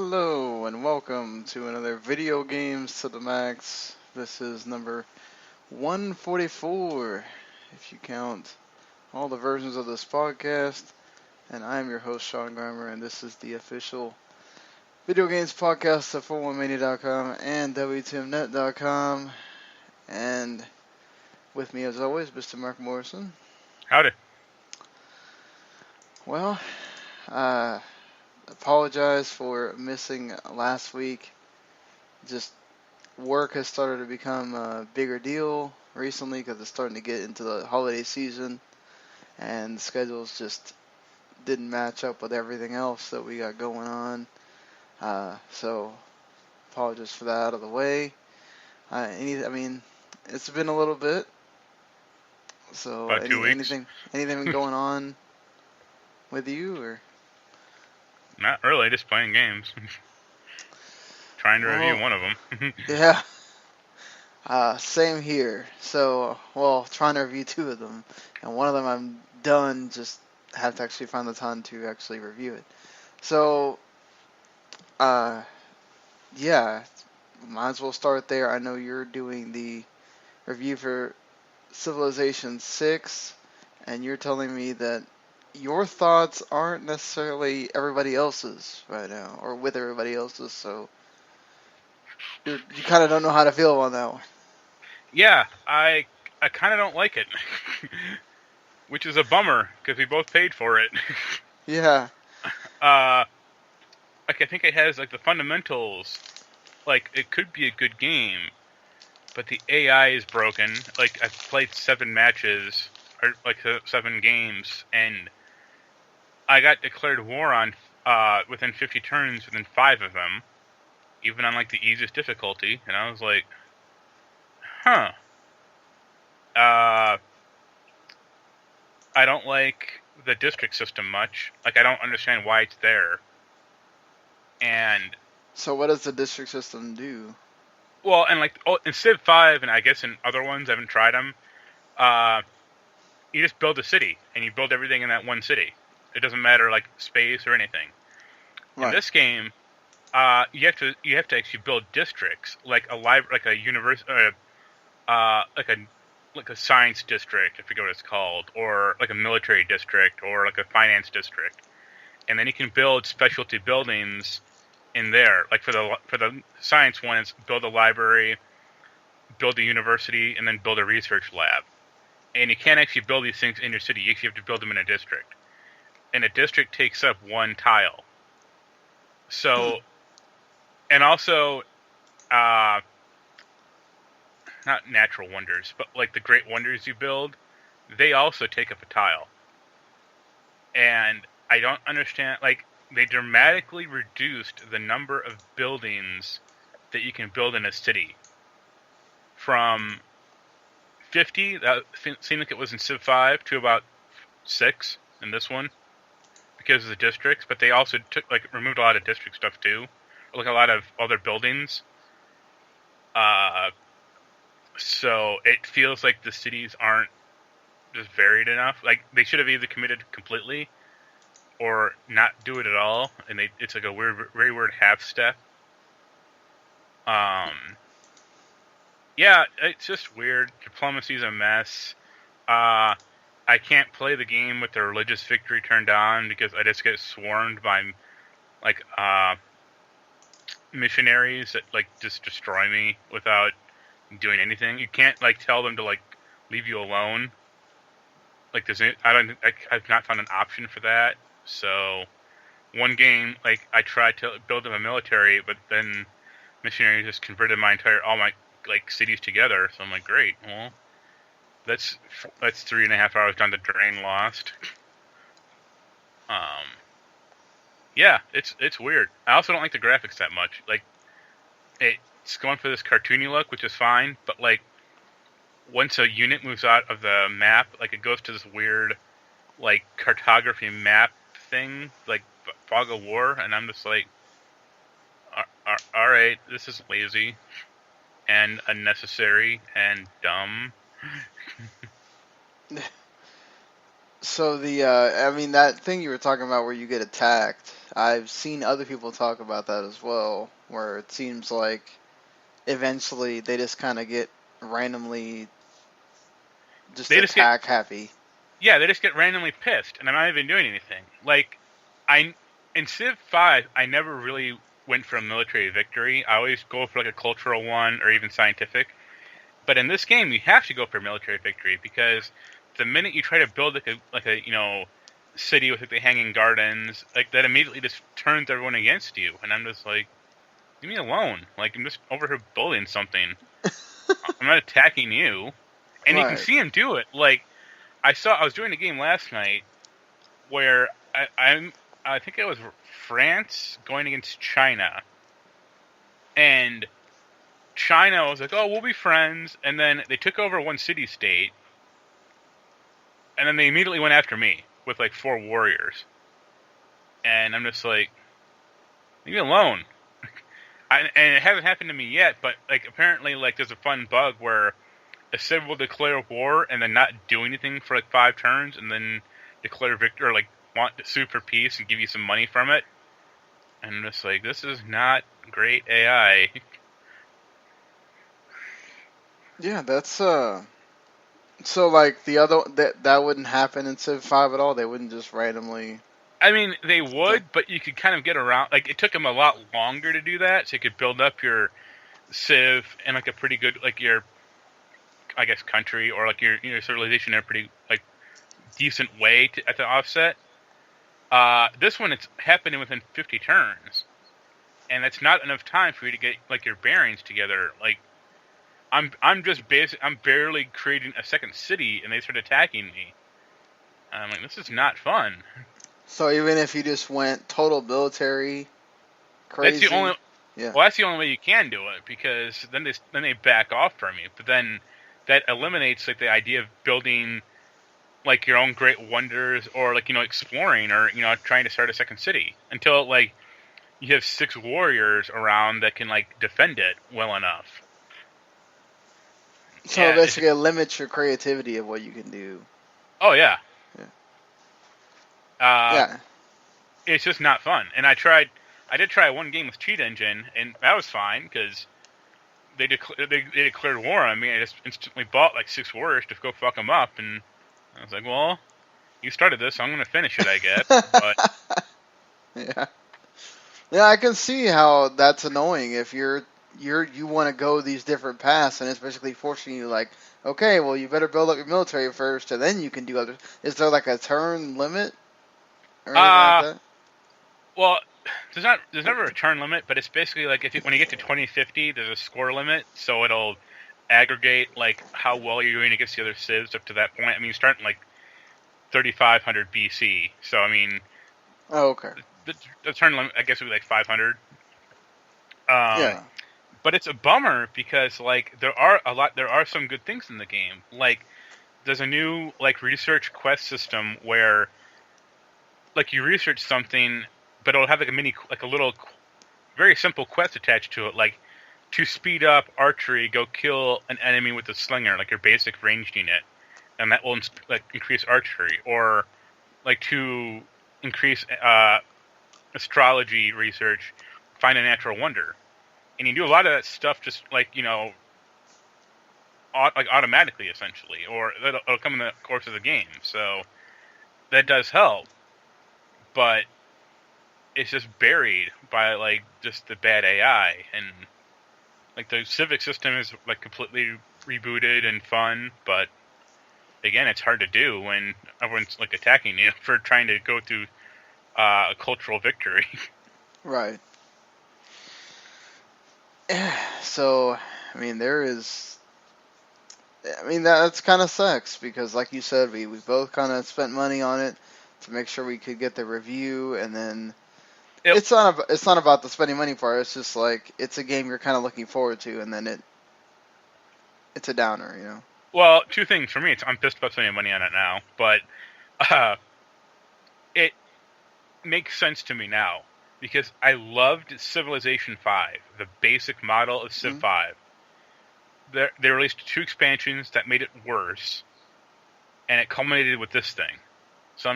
Hello and welcome to another Video Games to the Max. This is number 144, if you count all the versions of this podcast. And I'm your host, Sean Garmer, and this is the official video games podcast of 41mania.com and WTMnet.com. And with me, as always, Mr. Marc Morrison. Howdy. Well, apologize for missing last week. Just work has started to become a bigger deal recently because it's starting to get into the holiday season, and the schedules just didn't match up with everything else that we got going on. So, apologies for that out of the way. It's been a little bit. So, About 2 weeks. anything been going on with you, or? Not really, just playing games. Trying to review one of them. Yeah. Same here. So, trying to review two of them, and one of them I'm done, just have to actually find the time to actually review it. So, yeah, might as well start there. I know you're doing the review for Civilization 6, and you're telling me that your thoughts aren't necessarily everybody else's right now, or with everybody else's, so you kind of don't know how to feel on that one. Yeah, I kind of don't like it. Which is a bummer, because we both paid for it. Yeah. I think it has, the fundamentals. It could be a good game, but the AI is broken. I've played 7 matches, or, 7 games, and I got declared war on, within 50 turns within 5 of them, even on, the easiest difficulty, and I was like, huh. I don't like the district system much. I don't understand why it's there. And So what does the district system do? well, and in Civ 5, and I guess in other ones, I haven't tried them, you just build a city, and you build everything in that one city. It doesn't matter, space or anything. Right. In this game, you have to actually build districts, like a university, like a science district, I forget what it's called, or a military district, or a finance district, and then you can build specialty buildings in there. For the science one, it's build a library, build a university, and then build a research lab. And you can't actually build these things in your city. You actually have to build them in a district, and a district takes up 1 tile. So, and also, not natural wonders, but the great wonders you build, they also take up a tile. And I don't understand, they dramatically reduced the number of buildings that you can build in a city. From 50, that seemed like it was in Civ 5, to about 6 in this one, because of the districts, but they also removed a lot of district stuff too, a lot of other buildings. So it feels like the cities aren't just varied enough. They should have either committed completely or not do it at all, and it's a very weird half step. Yeah, it's just weird. Diplomacy's a mess. I can't play the game with the religious victory turned on because I just get swarmed by missionaries that just destroy me without doing anything. You can't tell them to leave you alone. I've not found an option for that. So one game, I tried to build them a military, but then missionaries just converted all my cities together. So I'm like, great. Well, that's 3.5 hours down the drain lost. Yeah, it's weird. I also don't like the graphics that much. It's going for this cartoony look, which is fine, but once a unit moves out of the map, it goes to this weird cartography map thing, Fog of War, and I'm just alright, this is lazy and unnecessary and dumb. So I mean, that thing you were talking about where you get attacked, I've seen other people talk about that as well, where it seems like eventually they just kind of get randomly just They just get attack happy. Yeah, they just get randomly pissed, and I'm not even doing anything. Like, I in Civ 5, I never really went for a military victory. I always go for like a cultural one or even scientific. But in this game, you have to go for a military victory because the minute you try to build like a city with like the hanging gardens, like that immediately just turns everyone against you, and I'm just like, leave me alone. Like I'm just over here building something. I'm not attacking you, and you can Right. see him do it. Like I was doing a game last night where I think it was France going against China, and China was like, "Oh, we'll be friends," and then they took over one city-state, and then they immediately went after me with like 4 warriors, and I'm just like, leave me alone. And it hasn't happened to me yet, but like apparently like there's a fun bug where a civ will declare war and then not do anything for like 5 turns, and then declare victory or like want to sue for peace and give you some money from it. And I'm just like, this is not great AI. Yeah, that's So like the other that wouldn't happen in Civ 5 at all. They wouldn't just randomly. I mean, they would, but you could kind of get around. Like, it took them a lot longer to do that, so you could build up your civ in like a pretty good, like your, I guess, country or like your civilization in a pretty like decent way at the offset. This one, it's happening within 50 turns, and that's not enough time for you to get like your bearings together. Like, I'm just I'm barely creating a second city, and they start attacking me. I'm like, this is not fun. So even if you just went total military That's crazy, the only. yeah. Well, that's the only way you can do it because then they back off from you. But then that eliminates like the idea of building like your own great wonders or like exploring or trying to start a second city until like you have 6 warriors around that can like defend it well enough. So Yeah. basically, it limits your creativity of what you can do. Oh yeah. Yeah. Uh, Yeah. it's just not fun. And I did try one game with Cheat Engine, and that was fine because they declared war on me. I just instantly bought like 6 warriors to go fuck them up, and I was like, well, you started this, so I'm going to finish it, I guess. But Yeah. Yeah, I can see how that's annoying if you want to go these different paths, and it's basically forcing you like, okay, well you better build up your military first, and then you can do other. Is there like a turn limit or anything like that? well, there's never a turn limit, but it's basically like when you get to 2050, there's a score limit, so it'll aggregate like how well you're doing against the other civs up to that point. I mean, you start in like 3500 BC, so I mean, Oh, okay. the turn limit I guess would be like 500. Yeah. But it's a bummer because like there are some good things in the game. Like there's a new like research quest system where like you research something, but it'll have like a little very simple quest attached to it, like to speed up archery, go kill an enemy with a slinger, like your basic ranged unit, and that will like increase archery, or like to increase astrology research, find a natural wonder, and you do a lot of that stuff just like like automatically essentially, or it'll come in the course of the game. So that does help, but it's just buried by like just the bad AI, and like the civic system is like completely rebooted and fun, but again, it's hard to do when everyone's like attacking you for trying to go through a cultural victory. Right. So, I mean, there is. I mean, that's kind of sucks because, like you said, we both kind of spent money on it to make sure we could get the review, and then it's not about the spending money part. It's just like it's a game you're kind of looking forward to, and then it's a downer, you know. Well, 2 things for me. I'm pissed about spending money on it now, but it makes sense to me now because I loved Civilization 5, the basic model of Civ 5. They released 2 expansions that made it worse, and it culminated with this thing. So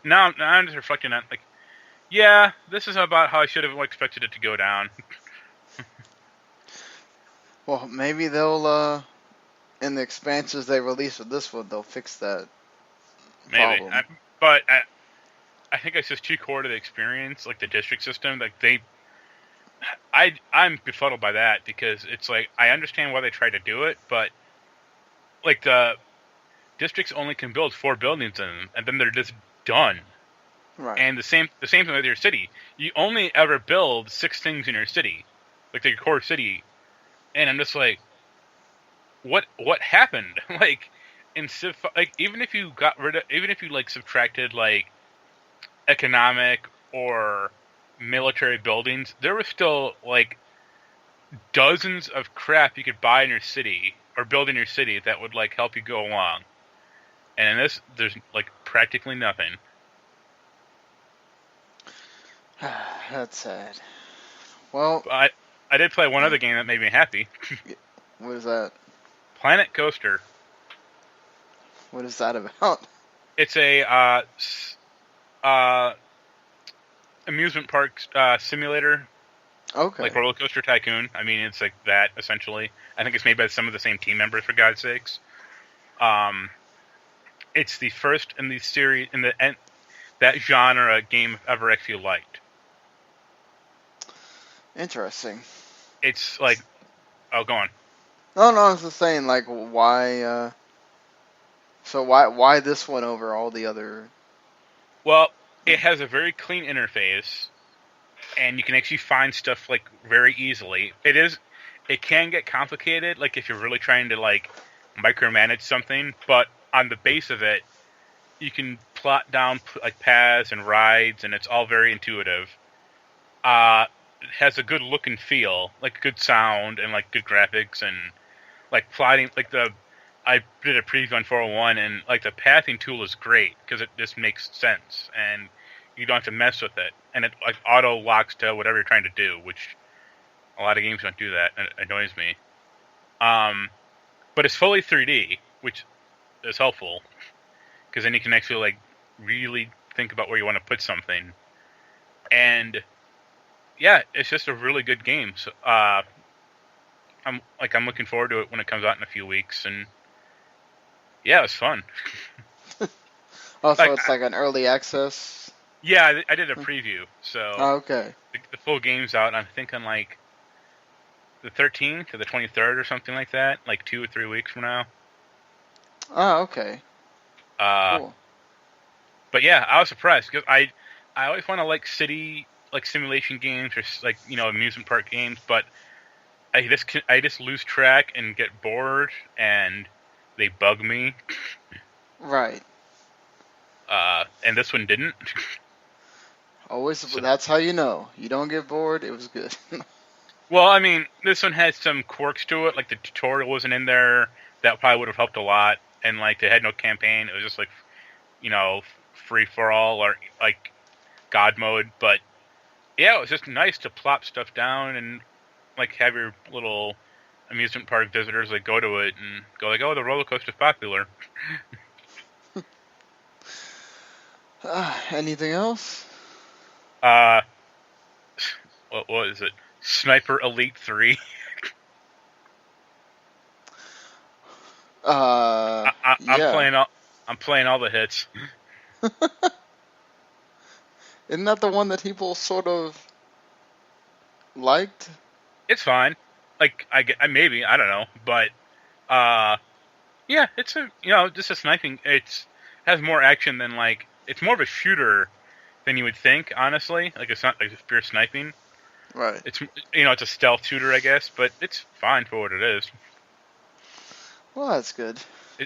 now I'm just reflecting on like, yeah, this is about how I should have expected it to go down. Well, maybe they'll in the expansions they release with this one, they'll fix that Maybe, problem. but I think it's just too core to the experience, like the district system. Like I'm befuddled by that because it's like I understand why they try to do it, but like the districts only can build 4 buildings in them, and then they're just done. Right. And the same thing with your city. You only ever build 6 things in your city, like your core city. And I'm just like, what happened? Like in Civ, like even if you subtracted like economic or military buildings, there was still like dozens of crap you could buy in your city or build in your city that would like help you go along. And in this, there's like practically nothing. That's sad. Well, But I did play one other game that made me happy. what is that? Planet Coaster. What is that about? It's a amusement park simulator, Okay. like Roller Coaster Tycoon. I mean, it's like that essentially. I think it's made by some of the same team members, for God's sakes. It's the first in the series in that genre game I've ever actually liked. Interesting. It's like, oh, go on. No, I was just saying, like, why? So why this one over all the other? Well, it has a very clean interface, and you can actually find stuff like very easily. It can get complicated, like if you're really trying to like micromanage something, but on the base of it, you can plot down like paths and rides, and it's all very intuitive. It has a good look and feel, like good sound and like good graphics and like plotting. I did a preview on 401, and like the pathing tool is great because it just makes sense, and you don't have to mess with it, and it like auto locks to whatever you're trying to do, which a lot of games don't do that, and it annoys me. But it's fully 3D, which is helpful because then you can actually like really think about where you want to put something, and yeah, it's just a really good game. So I'm looking forward to it when it comes out in a few weeks, and yeah, it was fun. Oh, so it's like an early access. Yeah, I did a preview, so Oh, okay. the full game's out. I think on like the 13th or the 23rd or something like that, like 2 or 3 weeks from now. Oh, okay. Cool. But yeah, I was surprised because I always want to like city like simulation games or like amusement park games, but I just lose track and get bored and they bug me. Right. And this one didn't. Always. So, That's how you know you don't get bored. It was good. well, I mean, this one had some quirks to it. Like the tutorial wasn't in there. That probably would have helped a lot. And like they had no campaign. It was just like free for all or like God mode. But yeah, it was just nice to plop stuff down and like have your little amusement park visitors like go to it and go like, oh, the roller coaster's popular. Anything else? What is it? Sniper Elite 3. Yeah. I'm playing all the hits. Isn't that the one that people sort of liked? It's fine. Like I maybe I don't know, but yeah, it's just a sniping. It has more action than like it's more of a shooter than you would think. Honestly, like it's not like pure sniping. Right. It's it's a stealth shooter, I guess, but it's fine for what it is. Well, that's good.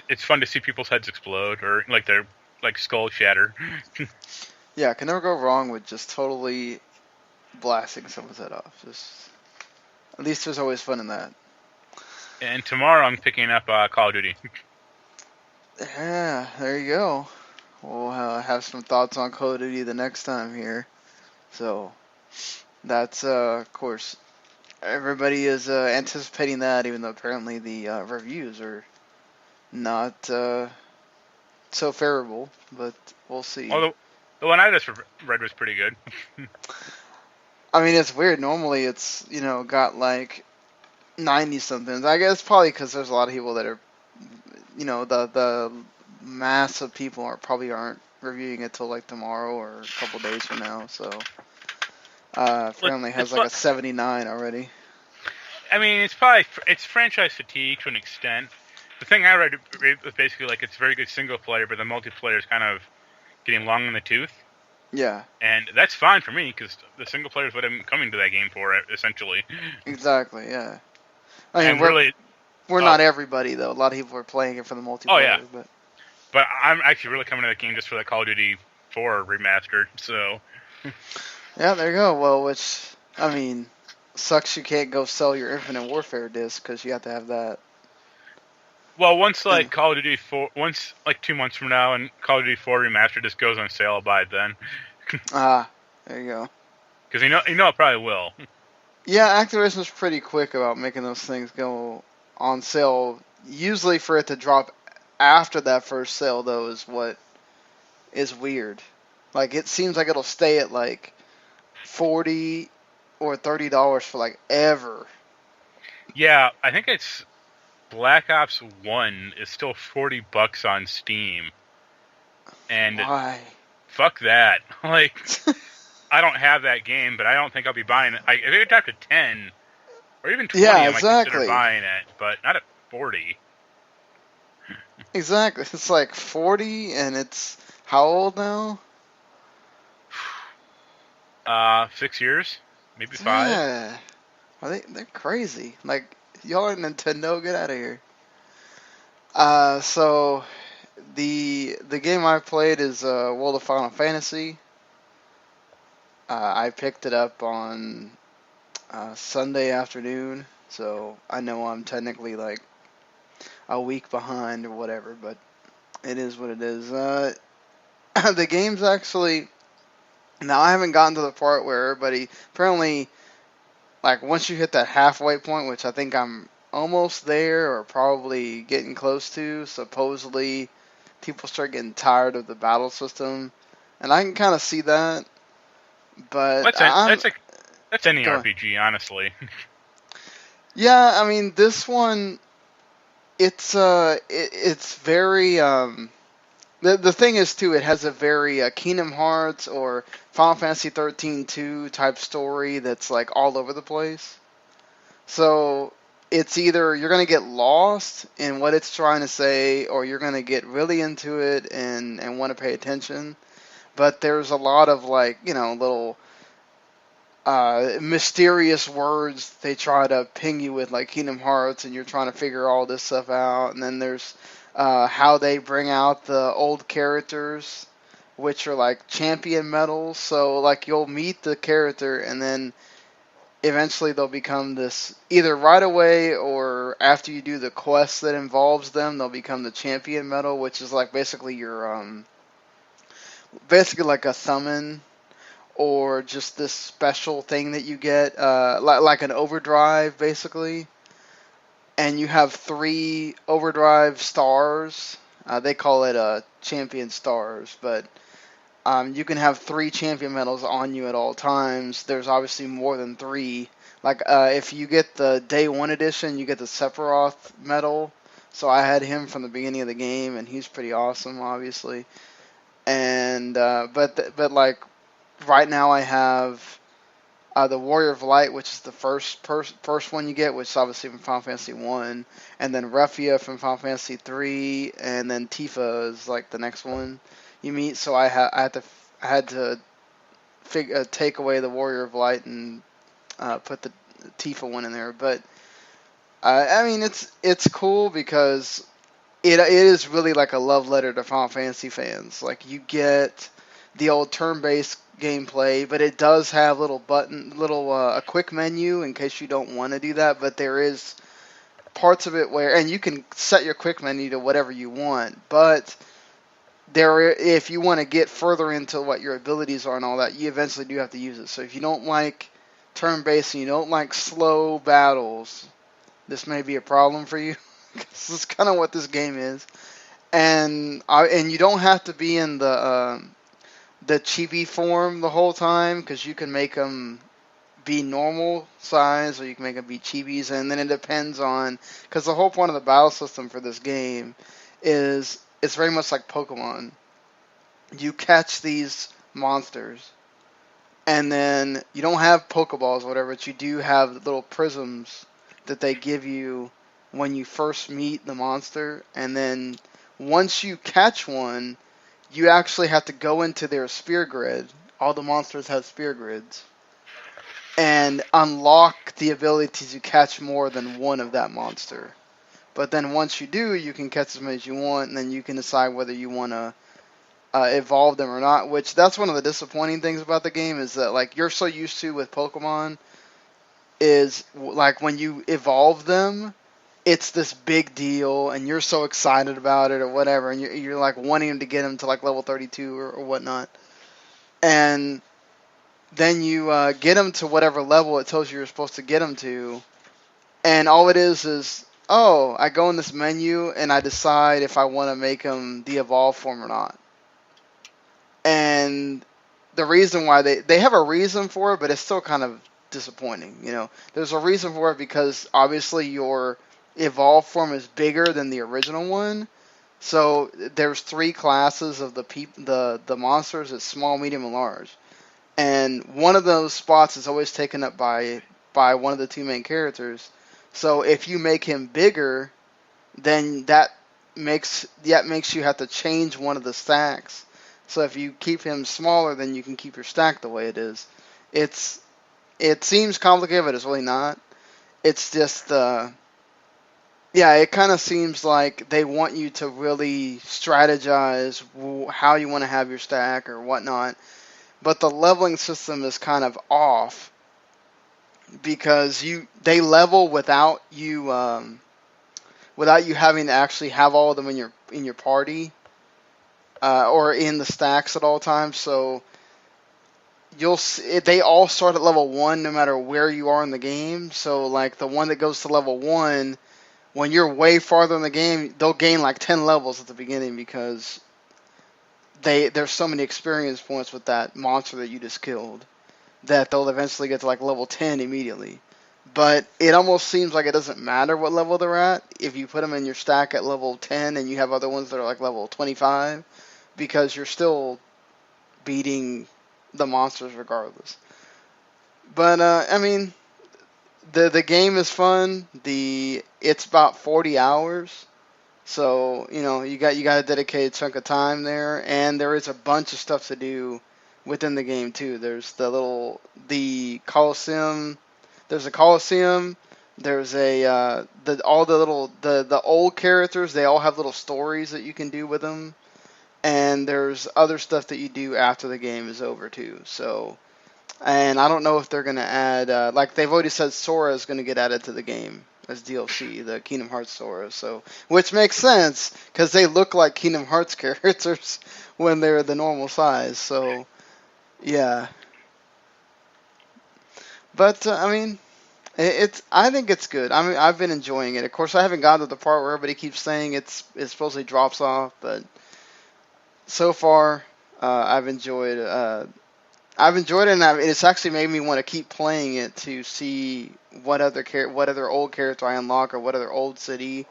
It's fun to see people's heads explode or like their like skull shatter. Yeah, I can never go wrong with just totally blasting someone's head off. Just at least there's always fun in that. And tomorrow I'm picking up Call of Duty. Yeah, there you go. We'll have some thoughts on Call of Duty the next time here. So that's of course everybody is anticipating that, even though apparently the reviews are not so favorable, but we'll see. Although the one I just read was pretty good. I mean, it's weird. Normally, it's got like 90 somethings. I guess probably because there's a lot of people that are, the mass of people probably aren't reviewing it till like tomorrow or a couple days from now. So, Family has like a 79 already. I mean, it's franchise fatigue to an extent. The thing I read was basically like it's very good single player, but the multiplayer is kind of getting long in the tooth. Yeah. And that's fine for me because the single player is what I'm coming to that game for, essentially. Exactly. Yeah. I mean, we're not everybody though. A lot of people are playing it for the multiplayer. Oh yeah. But I'm actually really coming to that game just for the Call of Duty 4 remastered. So. Yeah, there you go. Well, I mean, sucks you can't go sell your Infinite Warfare disc because you have to have that. Well, once like Call of Duty 4, once like 2 months from now, and Call of Duty 4 remastered just goes on sale, I'll buy it then. There you go. Because you know it probably will. Yeah, Activision's pretty quick about making those things go on sale. Usually for it to drop after that first sale, though, is what is weird. Like, it seems like it'll stay at like $40 or $30 for like ever. Yeah, I think it's Black Ops 1 is still $40 on Steam. And why? Fuck that. Like, I don't have that game, but I don't think I'll be buying it. If it dropped to 10 or even 20, I might consider buying it, but not at 40. Exactly. It's like 40, and it's how old now? 6 years, maybe 5. Yeah, they're crazy. Like, y'all are Nintendo, get out of here. So the game I played is World of Final Fantasy. I picked it up on Sunday afternoon, so I know I'm technically like a week behind or whatever, but it is what it is. The game's actually... Now, I haven't gotten to the part where everybody... Apparently, like, once you hit that halfway point, which I think I'm almost there or probably getting close to, supposedly people start getting tired of the battle system. And I can kind of see that. But that's any RPG, honestly. Yeah, I mean, this one, it's very... The thing is, too, it has a very Kingdom Hearts or Final Fantasy 13-2 type story that's, like, all over the place. So, it's either you're going to get lost in what it's trying to say, or you're going to get really into it and want to pay attention. But there's a lot of, like, little mysterious words they try to ping you with, like Kingdom Hearts, and you're trying to figure all this stuff out. And then there's... how they bring out the old characters, which are like champion medals. So like you'll meet the character and then eventually they'll become this, either right away or after you do the quest that involves them, they'll become the champion medal, which is like basically your basically like a summon or just this special thing that you get, like an overdrive basically. And you have 3 overdrive stars. They call it champion stars, but you can have 3 champion medals on you at all times. There's obviously more than 3. Like if you get the day 1 edition, you get the Sephiroth medal. So I had him from the beginning of the game, and he's pretty awesome, obviously. And but like right now, I have the Warrior of Light, which is the first one you get, which is obviously from Final Fantasy 1, and then Refia from Final Fantasy 3, and then Tifa is like the next one you meet. So I had to take away the Warrior of Light and put the Tifa one in there. But I mean, it's cool because it is really like a love letter to Final Fantasy fans. Like, you get the old turn-based gameplay, but it does have a quick menu in case you don't want to do that. But there is parts of it where, and you can set your quick menu to whatever you want, but if you want to get further into what your abilities are and all that, you eventually do have to use it. So if you don't like turn-based and you don't like slow battles, this may be a problem for you. This is kind of what this game is. and you don't have to be in the chibi form the whole time because you can make them be normal size or you can make them be chibis, and then it depends on because the whole point of the battle system for this game is it's very much like Pokemon. You catch these monsters, and then you don't have Pokeballs or whatever, but you do have little prisms that they give you when you first meet the monster, and then once you catch one, you actually have to go into their spear grid. All the monsters have spear grids, and unlock the ability to catch more than one of that monster. But then once you do, you can catch as many as you want, and then you can decide whether you want to evolve them or not. Which that's one of the disappointing things about the game is that like you're so used to with Pokemon is like when you evolve them, it's this big deal, and you're so excited about it or whatever, and you're like wanting to get them to like level 32 or whatnot, and then you get them to whatever level it tells you you're supposed to get them to, and all it is, oh, I go in this menu and I decide if I want to make them the evolved form or not. And the reason why they have a reason for it, but it's still kind of disappointing. You know, there's a reason for it because obviously your evolved form is bigger than the original one. So there's three classes of the monsters. It's small, medium, and large. And one of those spots is always taken up by one of the two main characters. So if you make him bigger, then that makes you have to change one of the stacks. So if you keep him smaller, then you can keep your stack the way it is. It seems complicated, but it's really not. It's just it kind of seems like they want you to really strategize how you want to have your stack or whatnot. But the leveling system is kind of off because they level without you having to actually have all of them in your party or in the stacks at all times. So they all start at level 1 no matter where you are in the game. So like the one that goes to level 1, when you're way farther in the game, they'll gain like 10 levels at the beginning because there's so many experience points with that monster that you just killed that they'll eventually get to like level 10 immediately. But it almost seems like it doesn't matter what level they're at if you put them in your stack at level 10 and you have other ones that are like level 25 because you're still beating the monsters regardless. But I mean, the game is fun. It's about 40 hours. So, you know, you got a dedicated chunk of time there, and there is a bunch of stuff to do within the game too. There's the Coliseum. There's a Coliseum. There's all the old characters. They all have little stories that you can do with them, and there's other stuff that you do after the game is over too. So, and I don't know if they're gonna add like they've already said Sora is gonna get added to the game as DLC, the Kingdom Hearts Sora, so which makes sense because they look like Kingdom Hearts characters when they're the normal size. So yeah, but I mean, I think it's good. I mean, I've been enjoying it. Of course, I haven't gotten to the part where everybody keeps saying it supposedly drops off, but so far I've enjoyed. I've enjoyed it, and it's actually made me want to keep playing it to see what other old character I unlock or what other old city.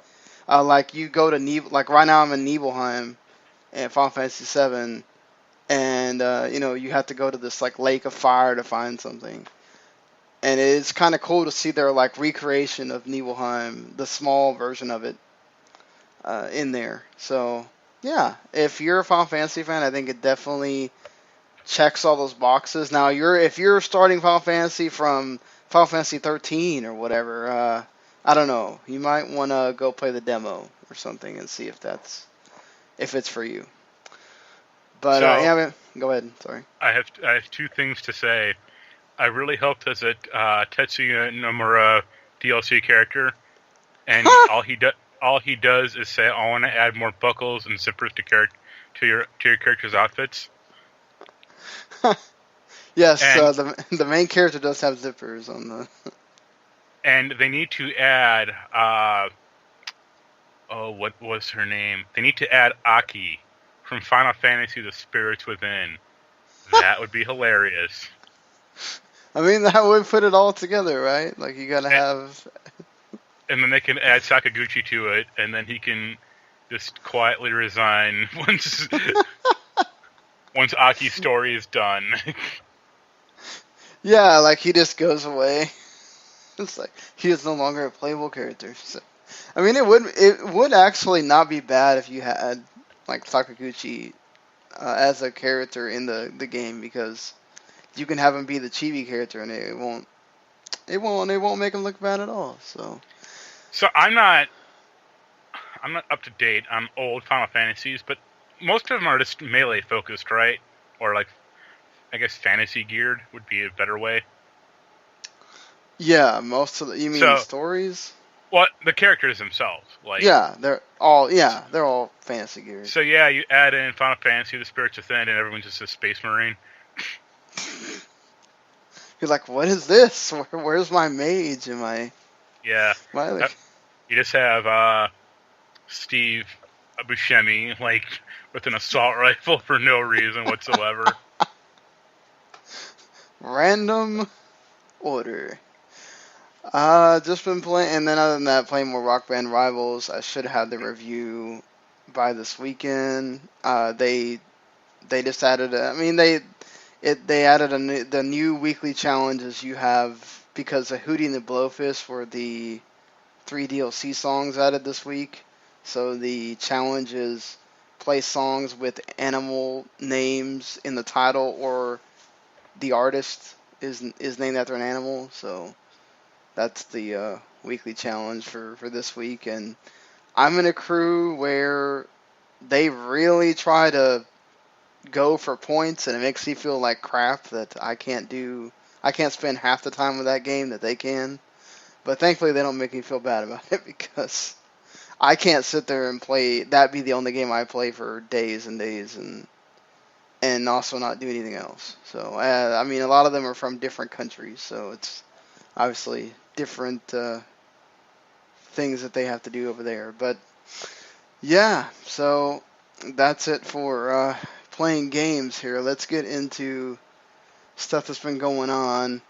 Like you go to like right now I'm in Nibelheim in Final Fantasy VII, and you know you have to go to this like lake of fire to find something, and it's kind of cool to see their like recreation of Nibelheim, the small version of it, in there. So yeah, if you're a Final Fantasy fan, I think it definitely checks all those boxes. Now, if you're starting Final Fantasy from Final Fantasy 13 or whatever, I don't know. You might want to go play the demo or something and see if it's for you. But So, yeah, go ahead. Sorry. I have two things to say. I really hope there's a Tetsuya Nomura DLC character, and all he does is say, "I want to add more buckles and zippers to your character's outfits." Yes, the main character does have zippers on the. And they need to add Oh, what was her name? They need to add Aki from Final Fantasy: The Spirits Within. That would be hilarious. I mean, that would put it all together, right? Like, you gotta A- have. And then they can add Sakaguchi to it, and then he can just quietly resign once Aki's story is done. Yeah, like, he just goes away. It's like, he is no longer a playable character. So, I mean, it would actually not be bad if you had, like, Sakaguchi as a character in the game, because you can have him be the chibi character, and it won't make him look bad at all. So I'm not up to date on old Final Fantasies, but most of them are just melee focused, right? Or like, I guess fantasy geared would be a better way. Yeah, most of you mean So, stories? well, the characters themselves, like, Yeah, they're all fantasy geared. so yeah, you add in Final Fantasy: The Spirits Within, and everyone's just a space marine. You're like, what is this? Where's my mage and Yeah, my other? you just have Steve Buscemi, like, with an assault rifle for no reason whatsoever. Random order. Just been playing, and then other than that, playing more Rock Band Rivals. I should have the review by this weekend. They just added. They added the new weekly challenges you have, because the Hootie and the Blowfish were the 3 DLC songs added this week. So the challenge is play songs with animal names in the title, or the artist is named after an animal. So that's the weekly challenge for this week. And I'm in a crew where they really try to go for points, and it makes me feel like crap that I can't spend half the time with that game that they can. But thankfully they don't make me feel bad about it, because I can't sit there and play that be the only game I play for days and days, and also not do anything else. So I mean, a lot of them are from different countries, so it's obviously different things that they have to do over there. But yeah, so that's it for playing games here. Let's get into stuff that's been going on,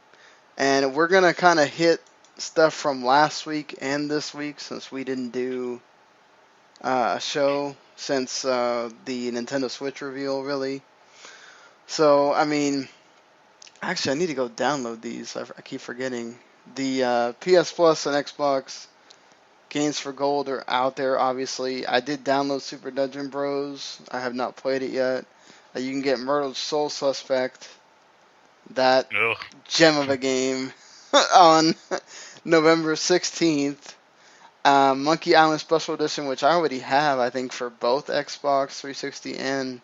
and we're gonna kind of hit stuff from last week and this week, since we didn't do a show since the Nintendo Switch reveal, really. So, I mean, actually, I need to go download these. I keep forgetting. The PS Plus and Xbox Games for Gold are out there, obviously. I did download Super Dungeon Bros. I have not played it yet. You can get Murder's Soul Suspect, that Ugh. gem of a game, on November 16th. Monkey Island Special Edition, which I already have, I think, for both Xbox 360 and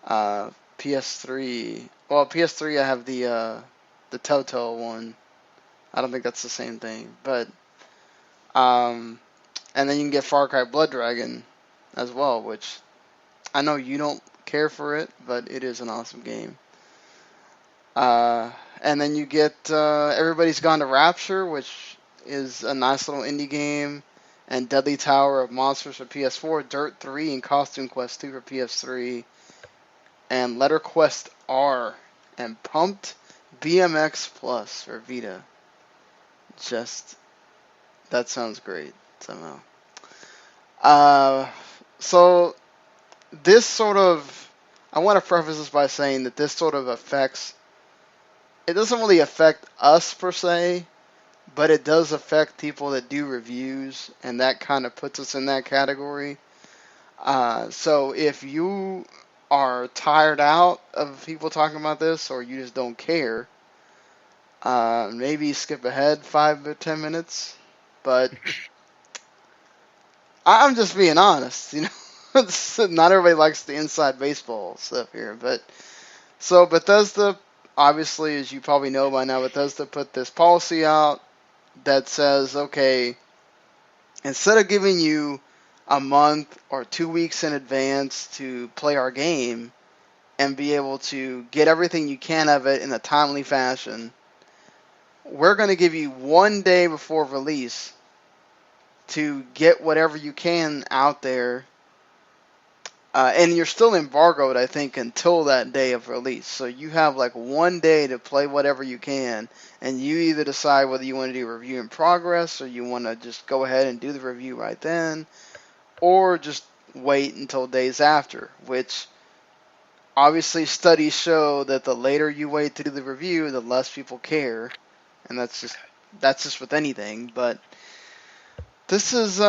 PS3. Well, PS3 I have the Telltale one. I don't think that's the same thing, but and then you can get Far Cry Blood Dragon as well, which I know you don't care for it, but it is an awesome game. And then you get Everybody's Gone to Rapture, which is a nice little indie game, and Deadly Tower of Monsters for PS4, Dirt 3, and Costume Quest 2 for PS3, and Letter Quest R, and Pumped BMX Plus for Vita. Just, that sounds great somehow. So this sort of, I want to preface this by saying that this sort of affects, it doesn't really affect us per se, but it does affect people that do reviews, and that kind of puts us in that category. So if you are tired out of people talking about this, or you just don't care, maybe skip ahead 5 to 10 minutes. But I'm just being honest, you know. Not everybody likes the inside baseball stuff here, but so Bethesda, obviously, as you probably know by now, Bethesda put this policy out that says, okay, instead of giving you a month or 2 weeks in advance to play our game and be able to get everything you can of it in a timely fashion, we're going to give you 1 day before release to get whatever you can out there. And you're still embargoed, I think, until that day of release. So you have like one day to play whatever you can, and you either decide whether you want to do a review in progress or you want to just go ahead and do the review right then, or just wait until days after, which obviously studies show that the later you wait to do the review, the less people care, and that's just with anything. But this is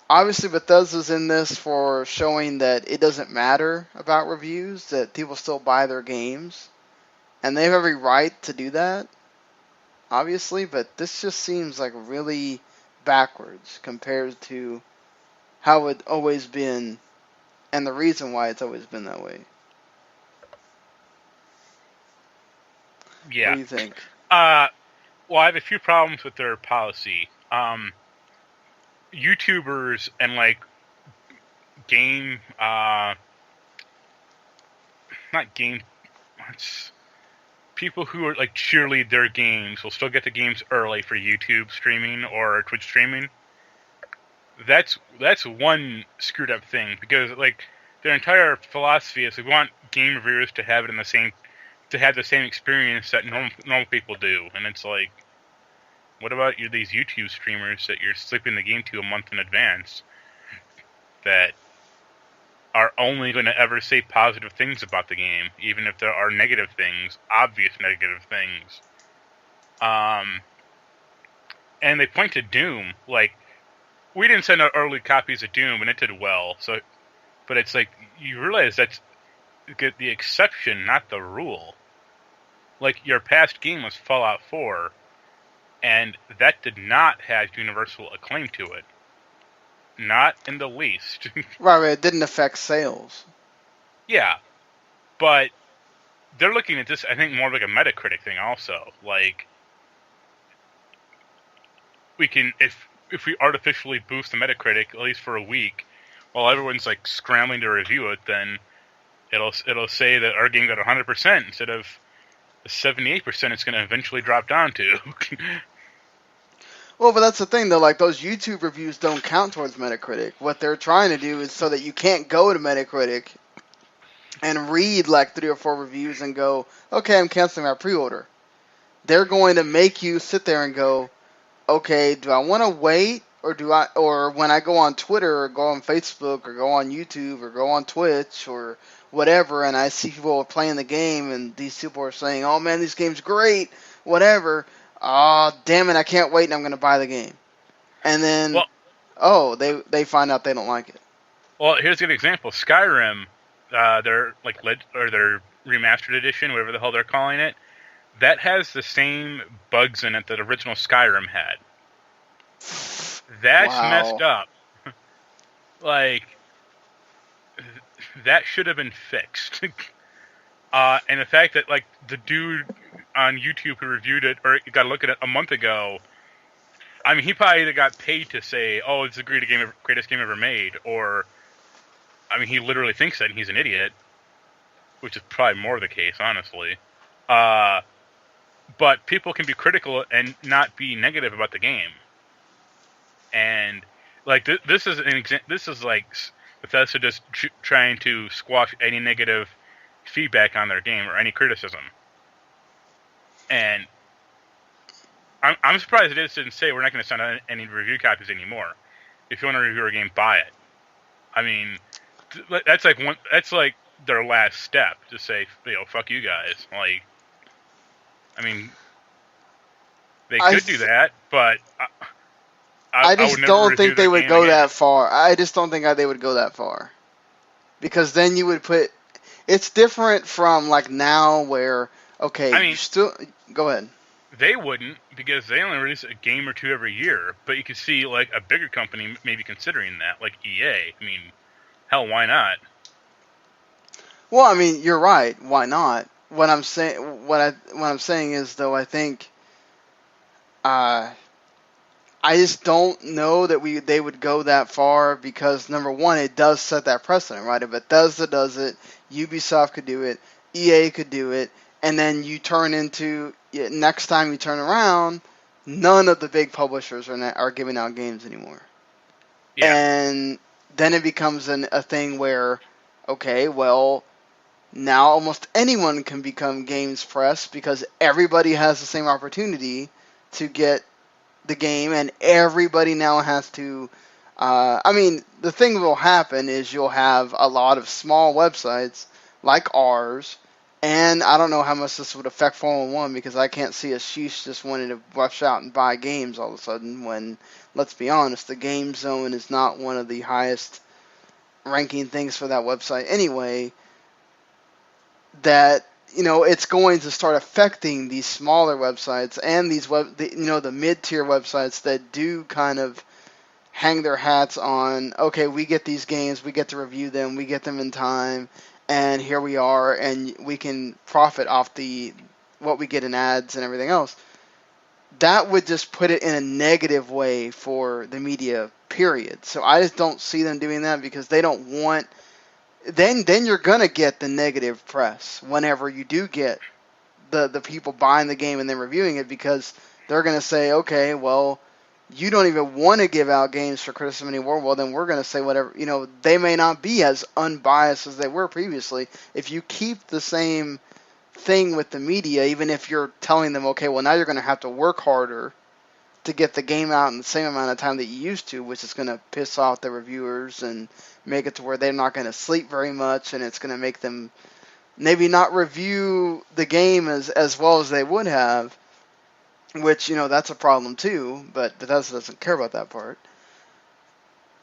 obviously Bethesda's in this for showing that it doesn't matter about reviews, that people still buy their games, and they have every right to do that, obviously. But this just seems like really backwards compared to how it's always been, and the reason why it's always been that way. Yeah. What do you think? Well, I have a few problems with their policy. YouTubers and like game, not game, people who are like cheerlead their games will still get the games early for YouTube streaming or Twitch streaming. That's one screwed up thing, because like their entire philosophy is we want game reviewers to have the same experience that normal people do, and it's like, what about these YouTube streamers that you're slipping the game to a month in advance that are only going to ever say positive things about the game, even if there are negative things, obvious negative things. And they point to Doom, like, we didn't send out early copies of Doom and it did well, so, but it's like, you realize that's the exception, not the rule. Like, your past game was Fallout 4, and that did not have universal acclaim to it. Not in the least. Right, it didn't affect sales. Yeah, but they're looking at this, I think, more like a Metacritic thing also. Like, we can, if we artificially boost the Metacritic, at least for a week, while everyone's like scrambling to review it, then it'll say that our game got 100% instead of the 78% it's going to eventually drop down to. Well, but that's the thing, though. Like, those YouTube reviews don't count towards Metacritic. What they're trying to do is so that you can't go to Metacritic and read like 3 or 4 reviews and go, okay, I'm canceling my pre-order. They're going to make you sit there and go, okay, do I want to wait, or when I go on Twitter or go on Facebook or go on YouTube or go on Twitch or whatever, and I see people playing the game and these people are saying, oh man, this game's great, whatever. Oh, damn it, I can't wait and I'm going to buy the game. And then, they find out they don't like it. Well, here's a good example. Skyrim, their their remastered edition, whatever the hell they're calling it, that has the same bugs in it that original Skyrim had. That's messed up. Like, that should have been fixed. And the fact that, like, the dude on YouTube who reviewed it, or got a look at it a month ago, I mean, he probably either got paid to say, oh, it's the greatest game ever made, or, I mean, he literally thinks that and he's an idiot, which is probably more the case, honestly. But people can be critical and not be negative about the game. And, like, this is like Bethesda just trying to squash any negative feedback on their game or any criticism. And I'm surprised they just didn't say we're not going to send out any review copies anymore. If you want to review our game, buy it. I mean, that's like their last step to say, fuck you guys. Like, I mean, they could do that, but I just don't think they would go that far. I just don't think they would go that far. Because then you would put... It's different from, like, now where, okay, I mean, you still... Go ahead. They wouldn't, because they only release a game or two every year. But you could see, like, a bigger company maybe considering that, like EA. I mean, hell, why not? Well, I mean, you're right. Why not? What I'm saying is, though, I think... I just don't know that they would go that far because, number one, it does set that precedent, right? If Bethesda does it, Ubisoft could do it, EA could do it, and then you turn into, next time you turn around, none of the big publishers are giving out games anymore. Yeah. And then it becomes a thing where, okay, well, now almost anyone can become games press because everybody has the same opportunity to get the game, and everybody now has to. I mean, the thing that will happen is you'll have a lot of small websites like ours, and I don't know how much this would affect 411 because I can't see a sheesh just wanting to rush out and buy games all of a sudden when, let's be honest, the game zone is not one of the highest ranking things for that website anyway. That it's going to start affecting these smaller websites and these the mid-tier websites that do kind of hang their hats on, okay, we get these games, we get to review them, we get them in time, and here we are, and we can profit off the what we get in ads and everything else. That would just put it in a negative way for the media, period. So I just don't see them doing that because they don't want. Then you're gonna get the negative press whenever you do get the people buying the game and then reviewing it because they're gonna say, okay, well, you don't even want to give out games for criticism anymore. Well, then we're gonna say whatever. They may not be as unbiased as they were previously. If you keep the same thing with the media, even if you're telling them, okay, well, now you're gonna have to work harder to get the game out in the same amount of time that you used to, which is going to piss off the reviewers and make it to where they're not going to sleep very much, and it's going to make them maybe not review the game as well as they would have, which, that's a problem too, but Bethesda doesn't care about that part,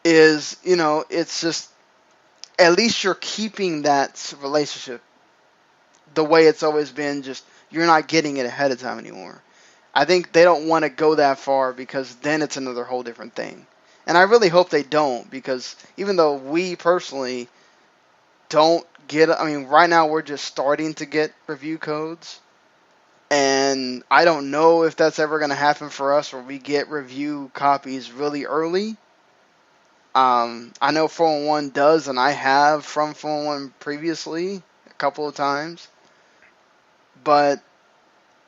is, it's just, at least you're keeping that relationship the way it's always been, just you're not getting it ahead of time anymore. I think they don't want to go that far because then it's another whole different thing. And I really hope they don't because even though we personally don't get, I mean, right now we're just starting to get review codes. And I don't know if that's ever going to happen for us where we get review copies really early. I know 401 does, and I have from 401 previously a couple of times. But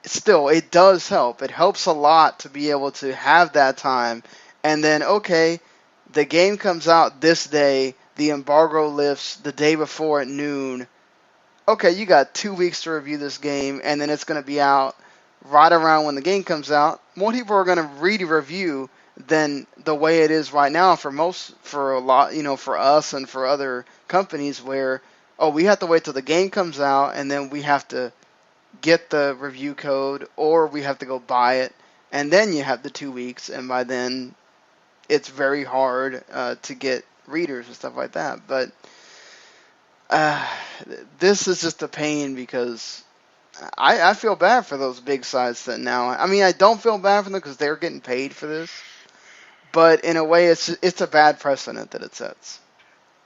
still, it does help. It helps a lot to be able to have that time. And then, okay, the game comes out this day, the embargo lifts the day before at noon. Okay, you got 2 weeks to review this game, and then it's going to be out right around when the game comes out. More people are going to read a review than the way it is right now for a lot, for us and for other companies where, oh, we have to wait till the game comes out, and then we have to get the review code, or we have to go buy it, and then you have the 2 weeks, and by then it's very hard to get readers and stuff like that. But this is just a pain because I feel bad for those big sites that now. I mean, I don't feel bad for them because they're getting paid for this, but in a way, it's a bad precedent that it sets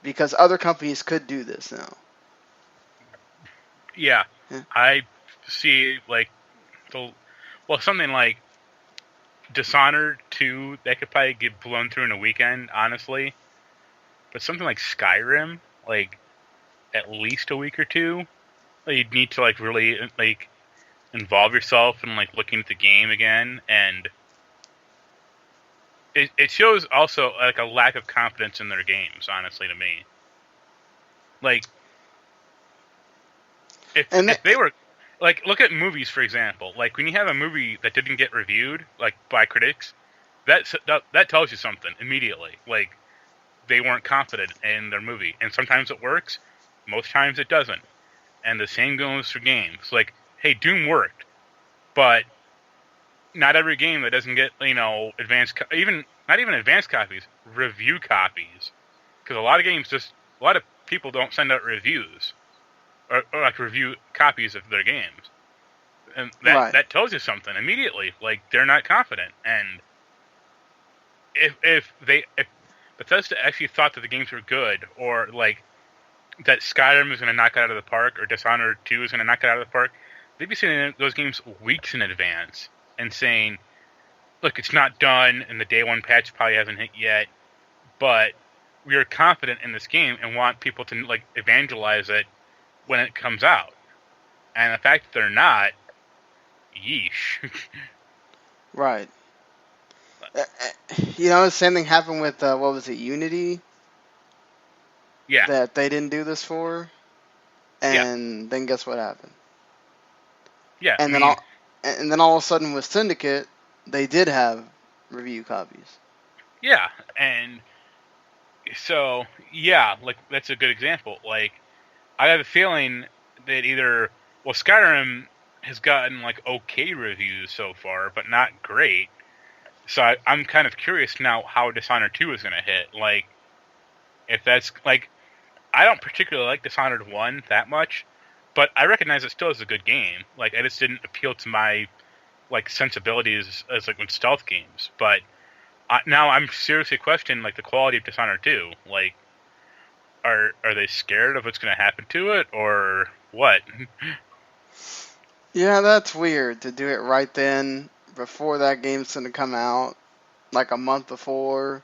because other companies could do this now. Yeah. I see, something like Dishonored 2, that could probably get blown through in a weekend, honestly. But something like Skyrim, at least a week or two, you'd need to, really, involve yourself in, looking at the game again, and it shows also, a lack of confidence in their games, honestly, to me. If they were... look at movies, for example. When you have a movie that didn't get reviewed, by critics, that tells you something immediately. They weren't confident in their movie. And sometimes it works, most times it doesn't. And the same goes for games. Hey, Doom worked, but not every game that doesn't get, advanced... not even advanced copies, review copies. Because a lot of games a lot of people don't send out reviews. Or review copies of their games. And that tells you something immediately. They're not confident. And if Bethesda actually thought that the games were good, or that Skyrim is going to knock it out of the park, or Dishonored 2 is going to knock it out of the park, they'd be sending those games weeks in advance and saying, look, it's not done, and the day one patch probably hasn't hit yet, but we are confident in this game and want people to evangelize it when it comes out. And the fact that they're not, yeesh. Right. The same thing happened with what was it, Unity, Yeah, that they didn't do this for, yeah, and then guess what happened? yeah. I And then mean, all of a sudden with Syndicate, they did have review copies. yeah, and so yeah, like that's a good example. Like I have a feeling that either Skyrim has gotten like okay reviews so far, but not great. So I'm kind of curious now how Dishonored 2 is going to hit. Like, if that's like, I don't particularly like Dishonored 1 that much, but I recognize it still is a good game. Like, it just didn't appeal to my like sensibilities as like with stealth games. But now I'm seriously questioning like the quality of Dishonored 2. Like, are they scared of what's going to happen to it or what? Yeah, that's weird to do it right then before that game's going to come out, like a month before.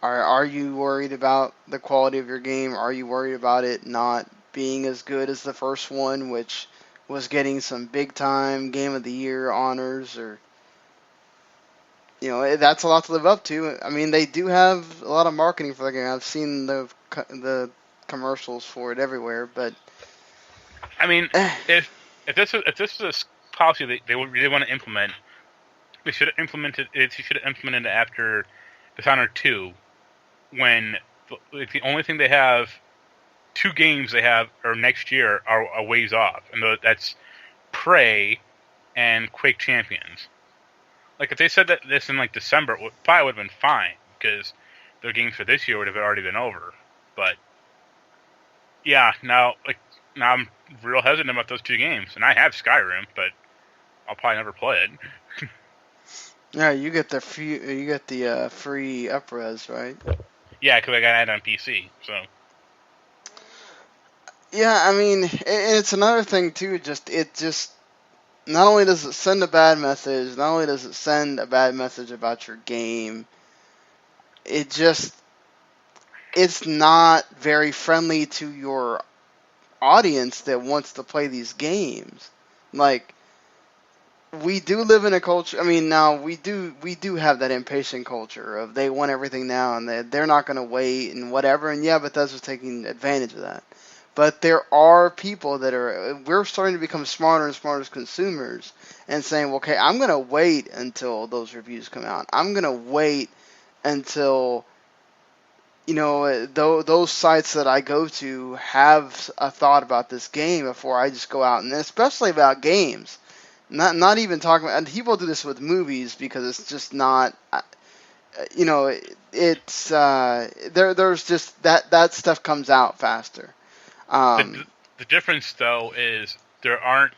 Are you worried about the quality of your game? Are you worried about it not being as good as the first one, which was getting some big time Game of the Year honors? Or that's a lot to live up to. I mean, they do have a lot of marketing for the game. I've seen the commercials for it everywhere, but I mean, if this was a policy they would really want to implement, they should have implemented it. They should have implemented it after Dishonored 2, when the only thing they have, two games they have are next year are a ways off, and that's Prey and Quake Champions. Like if they said that this in like December, it probably would have been fine because their games for this year would have already been over. But yeah, now I'm real hesitant about those two games, and I have Skyrim, but I'll probably never play it. yeah, you get the free upres, right? Yeah, because I got it on PC. So Yeah, I mean, and it's another thing too. Just not only does it send a bad message, not only does it send a bad message about your game, it just it's not very friendly to your audience that wants to play these games. Like, we do live in a culture. I mean, now we do have that impatient culture of they want everything now and they're not going to wait and whatever. And yeah, Bethesda's taking advantage of that. But there are people that we're starting to become smarter and smarter as consumers and saying, well, okay, I'm going to wait until those reviews come out. I'm going to wait until those sites that I go to have a thought about this game before I just go out, and especially about games. Not even talking about, and people do this with movies because it's just not, it's there's just that stuff comes out faster. the Um, the difference though is there aren't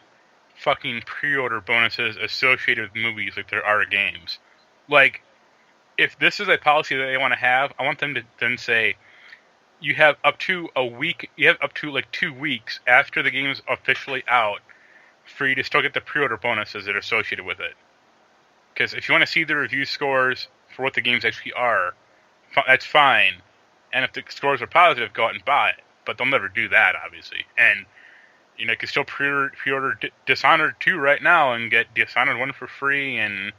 fucking pre-order bonuses associated with movies like there are games. Like if this is a policy that they want to have, I want them to then say you have up to a week, you have up to like 2 weeks after the game is officially out for you to still get the pre-order bonuses that are associated with it. Because if you want to see the review scores for what the games actually are, that's fine. And if the scores are positive, go out and buy it. But they'll never do that, obviously. And you can still pre-order Dishonored 2 right now and get Dishonored 1 for free, and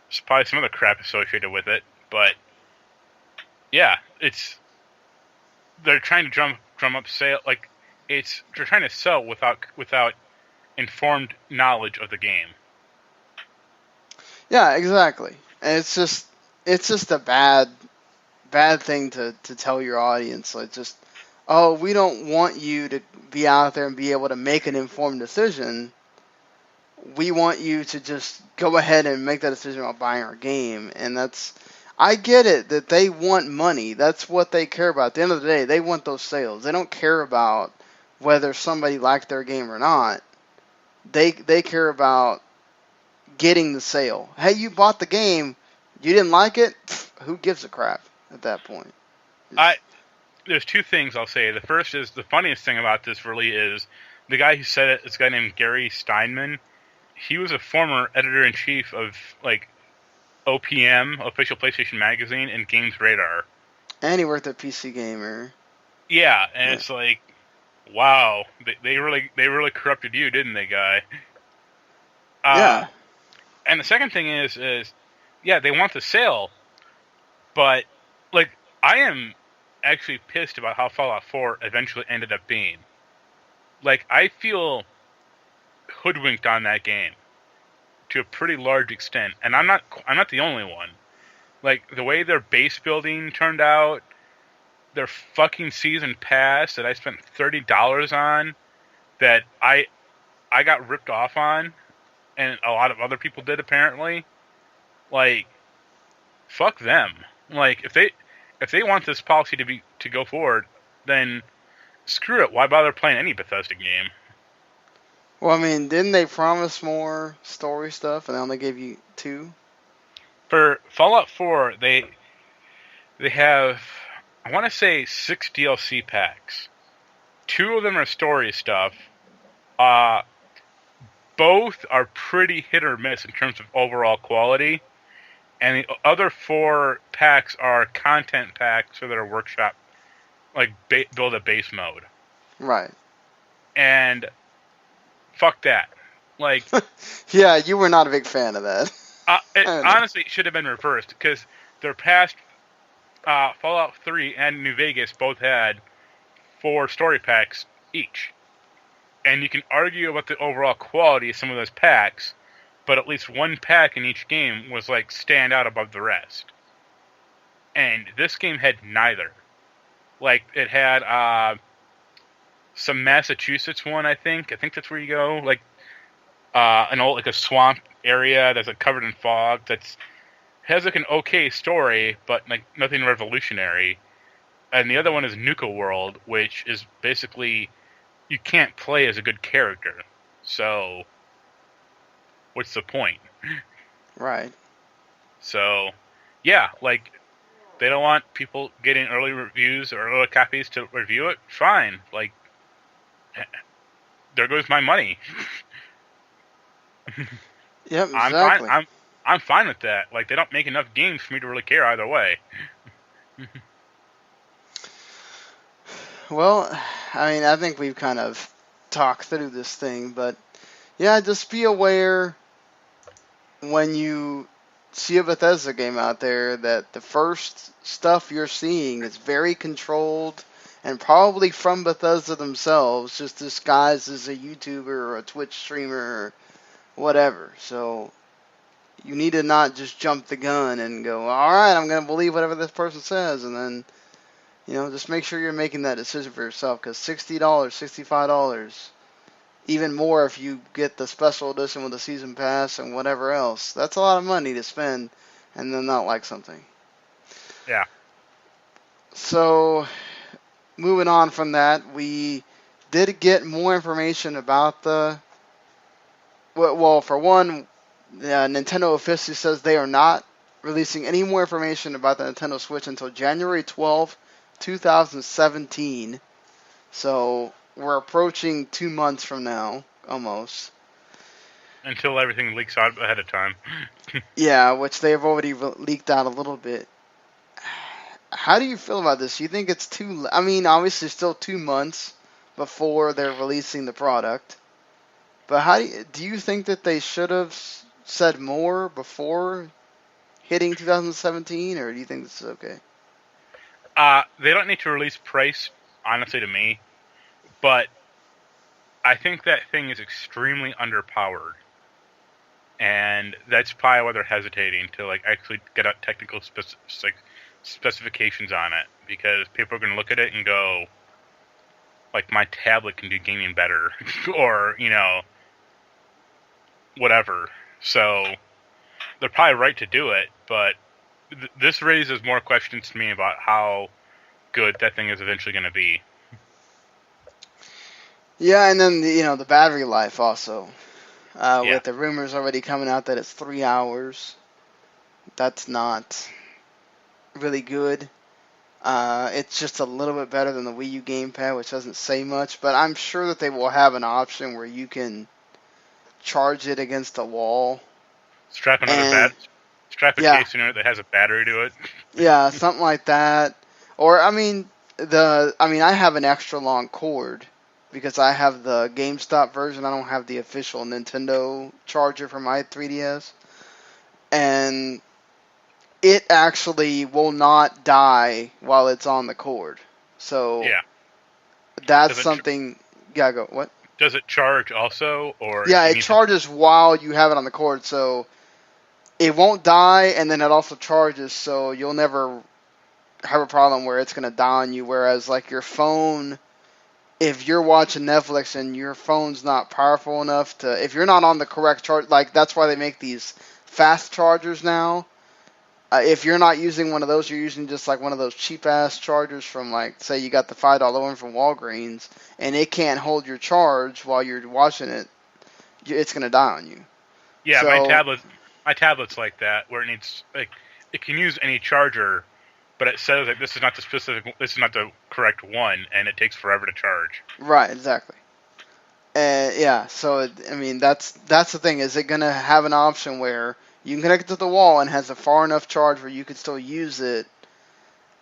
there's probably some other crap associated with it. But yeah, they're trying to drum up sale. Like they're trying to sell without informed knowledge of the game. yeah, exactly. And it's just a bad thing to tell your audience. Like, just, oh, we don't want you to be out there and be able to make an informed decision. We want you to just go ahead and make that decision about buying our game. And I get it that they want money. That's what they care about. At the end of the day, they want those sales. They don't care about whether somebody liked their game or not. They care about getting the sale. Hey, you bought the game, you didn't like it? Who gives a crap at that point? There's two things I'll say. The first is the funniest thing about this really is the guy who said it, this guy named Gary Steinman. He was a former editor-in-chief of like OPM, Official PlayStation Magazine, and Games Radar. And he worked at PC Gamer. Yeah, and Yeah. it's like, wow, they really corrupted you, didn't they, guy? Yeah. And the second thing is yeah, they want the sale, but like I am actually pissed about how Fallout 4 eventually ended up being. Like I feel hoodwinked on that game to a pretty large extent, and I'm not the only one. Like the way their base building turned out, their fucking season pass that I spent $30 on, that I got ripped off on, and a lot of other people did apparently. Like, fuck them. Like if they want this policy to go forward, then screw it. Why bother playing any Bethesda game? Well, I mean, didn't they promise more story stuff, and they only gave you 2? For Fallout 4, they have, I want to say, 6 DLC packs. 2 of them are story stuff. Both are pretty hit or miss in terms of overall quality. And the other 4 packs are content packs for their workshop, like build a base mode. Right. And fuck that. Like, yeah, you were not a big fan of that. Honestly, it should have been reversed, because their past Fallout 3 and New Vegas both had 4 story packs each. And you can argue about the overall quality of some of those packs, but at least one pack in each game was like stand out above the rest. And this game had neither. Like, it had some Massachusetts one, I think. I think that's where you go. Like, an old, like a swamp area that's like covered in fog. Has like an okay story, but like nothing revolutionary. And the other one is Nuka World, which is basically you can't play as a good character. So what's the point? Right. So yeah, like they don't want people getting early reviews or early copies to review it. Fine. Like, there goes my money. Yep, exactly. I'm fine with that. Like, they don't make enough games for me to really care either way. Well, I mean, I think we've kind of talked through this thing, but yeah, just be aware when you see a Bethesda game out there that the first stuff you're seeing is very controlled and probably from Bethesda themselves, just disguised as a YouTuber or a Twitch streamer or whatever. So you need to not just jump the gun and go, all right, I'm going to believe whatever this person says, and then, just make sure you're making that decision for yourself, because $60, $65, even more if you get the special edition with the season pass and whatever else, that's a lot of money to spend and then not like something. Yeah. So, moving on from that, we did get more information about well, for one, Nintendo officially says they are not releasing any more information about the Nintendo Switch until January 12th, 2017. So we're approaching 2 months from now, almost. Until everything leaks out ahead of time. Yeah, which they have already leaked out a little bit. How do you feel about this? You think it's I mean, obviously still 2 months before they're releasing the product. But how do you think that they should have said more before hitting 2017, or do you think this is okay? They don't need to release price, honestly, to me. But I think that thing is extremely underpowered. And that's probably why they're hesitating to like actually get out technical specifications on it. Because people are going to look at it and go, like, my tablet can do gaming better. Or, whatever. So they're probably right to do it, but this raises more questions to me about how good that thing is eventually going to be. Yeah, and then the battery life also. With the rumors already coming out that it's 3 hours, that's not really good. It's just a little bit better than the Wii U gamepad, which doesn't say much, but I'm sure that they will have an option where you can charge it against a wall. Strap a case in it that has a battery to it. Yeah, something like that. Or I have an extra long cord because I have the GameStop version. I don't have the official Nintendo charger for my 3DS. And it actually will not die while it's on the cord. So Yeah. that's Does it something. Yeah, go what? does it charge also, or Yeah, you it need to? charges while you have it on the cord, so it won't die, and then it also charges, so you'll never have a problem where it's gonna die on you. Whereas like your phone, if you're watching Netflix and your phone's not powerful enough to, if you're not on the correct charge, like that's why they make these fast chargers now. If you're not using one of those, you're using just like one of those cheap ass chargers from like, say you got the $5 one from Walgreens, and it can't hold your charge while you're watching it. It's gonna die on you. Yeah, So my tablet's like that, where it needs like it can use any charger, but it says like this is not the correct one, and it takes forever to charge. right, exactly. Yeah, so I mean that's the thing. Is it gonna have an option where you can connect it to the wall and has a far enough charge where you could still use it,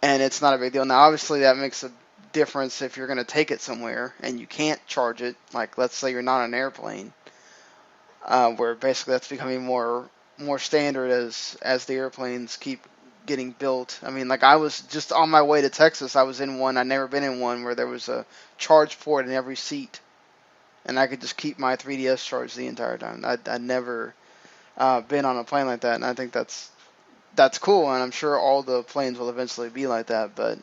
and it's not a big deal. Now, obviously, that makes a difference if you're gonna take it somewhere and you can't charge it. Like, let's say you're not on an airplane, where basically that's becoming more standard as the airplanes keep getting built. I mean, like I was just on my way to Texas. I was in one. I'd never been in one where there was a charge port in every seat, and I could just keep my 3DS charged the entire time. I'd never been on a plane like that, and I think that's cool. And I'm sure all the planes will eventually be like that. But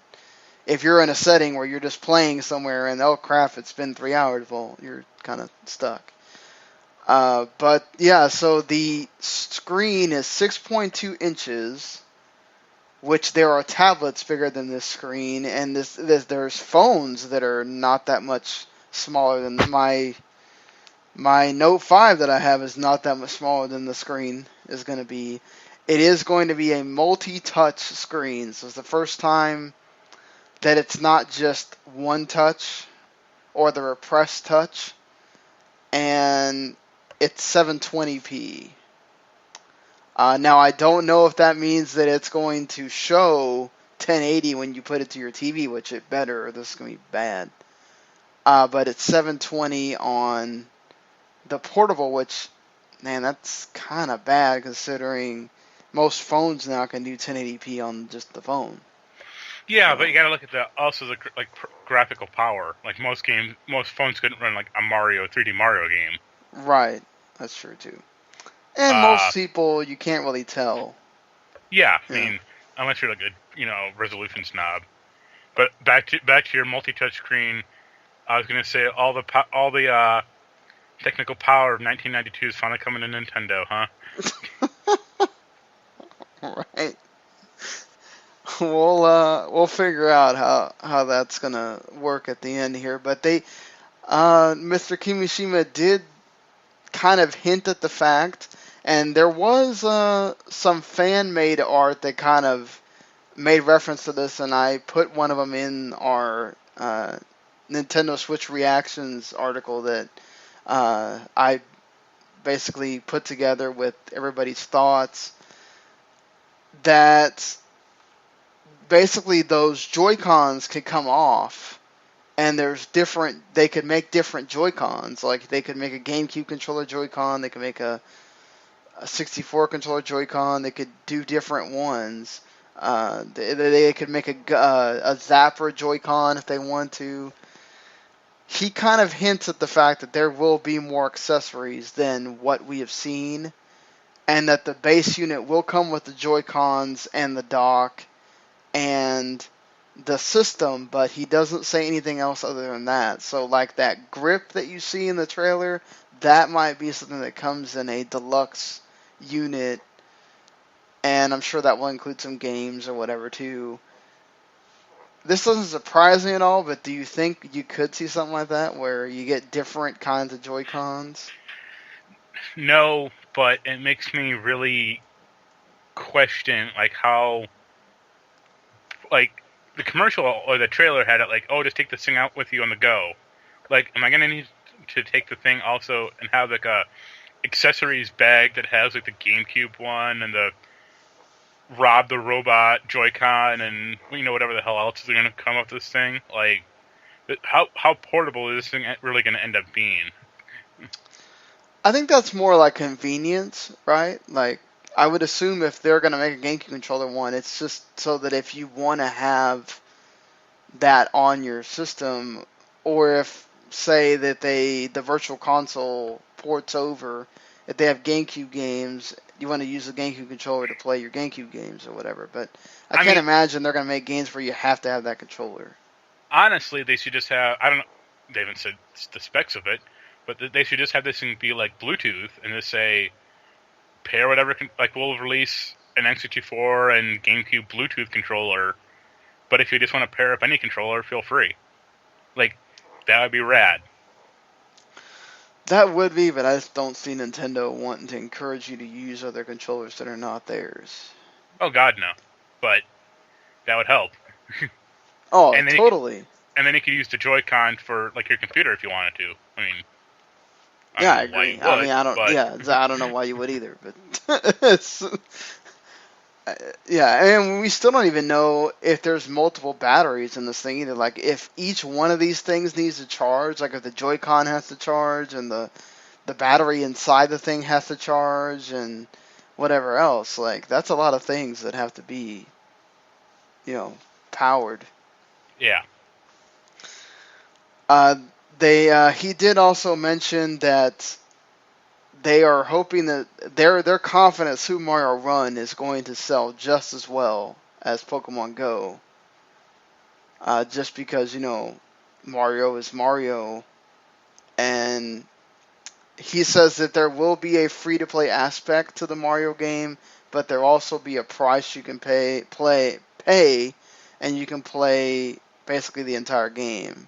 if you're in a setting where you're just playing somewhere and oh crap, it's been 3 hours, well, you're kind of stuck. But yeah, so the screen is 6.2 inches, which there are tablets bigger than this screen, and there's phones that are not that much smaller than my Note 5 that I have is not that much smaller than the screen is going to be. It is going to be a multi-touch screen, so it's the first time that it's not just one touch or the repressed touch, and it's 720p. Now, I don't know if that means that it's going to show 1080 when you put it to your TV, which it better, or this is going to be bad. But it's 720 on the portable, which, man, that's kind of bad considering most phones now can do 1080p on just the phone. Yeah, So, but you gotta look at the graphical power. Like most phones couldn't run like a 3D Mario game. right, that's true too. And Uh, most people, you can't really tell. yeah, I Yeah. mean, unless you're like a resolution snob. But back to your multi-touch screen, I was gonna say all the technical power of 1992 is finally coming to Nintendo, huh? Right. We'll figure out how that's gonna work at the end here. But Mr. Kimishima did kind of hint at the fact, and there was some fan-made art that kind of made reference to this, and I put one of them in our Nintendo Switch Reactions article that I basically put together with everybody's thoughts. That basically those Joy-Cons could come off, and they could make different Joy-Cons. Like they could make a GameCube controller Joy-Con, they could make a 64 controller Joy-Con, they could do different ones. They could make a Zapper Joy-Con if they want to. He kind of hints at the fact that there will be more accessories than what we have seen, and that the base unit will come with the Joy-Cons and the dock and the system, but he doesn't say anything else other than that. So like that grip that you see in the trailer, that might be something that comes in a deluxe unit, and I'm sure that will include some games or whatever too. This doesn't surprise me at all, but do you think you could see something like that where you get different kinds of Joy-Cons? No, but it makes me really question like how like the commercial or the trailer had it like, oh, just take this thing out with you on the go. Like, am I gonna need to take the thing also and have like a accessories bag that has like the GameCube one and the Rob the Robot Joy-Con and whatever the hell else is going to come up with this thing? Like, how portable is this thing really going to end up being? I think that's more like convenience, right? Like I would assume if they're going to make a GameCube controller one, it's just so that if you want to have that on your system, or if, say, that the Virtual Console ports over, if they have GameCube games, you want to use the GameCube controller to play your GameCube games or whatever. But I can't imagine they're going to make games where you have to have that controller. Honestly, they should just have, I don't know, they haven't said the specs of it, but they should just have this thing be like Bluetooth and just say, pair whatever, like we'll release an N64 and GameCube Bluetooth controller, but if you just want to pair up any controller, feel free. Like, that would be rad. That would be, but I just don't see Nintendo wanting to encourage you to use other controllers that are not theirs. Oh, God, no. But that would help. Oh, and totally. And then you could use the Joy-Con for, like, your computer if you wanted to. I mean... I agree. I don't know why you would either, but it's... Yeah, and we still don't even know if there's multiple batteries in this thing either. Like, if each one of these things needs to charge, like if the Joy-Con has to charge, and the battery inside the thing has to charge, and whatever else, like, that's a lot of things that have to be, powered. Yeah. He did also mention that they are hoping that they're confident Super Mario Run is going to sell just as well as Pokemon Go. Just because, Mario is Mario. And he says that there will be a free-to-play aspect to the Mario game, but there'll also be a price you can pay, and you can play basically the entire game.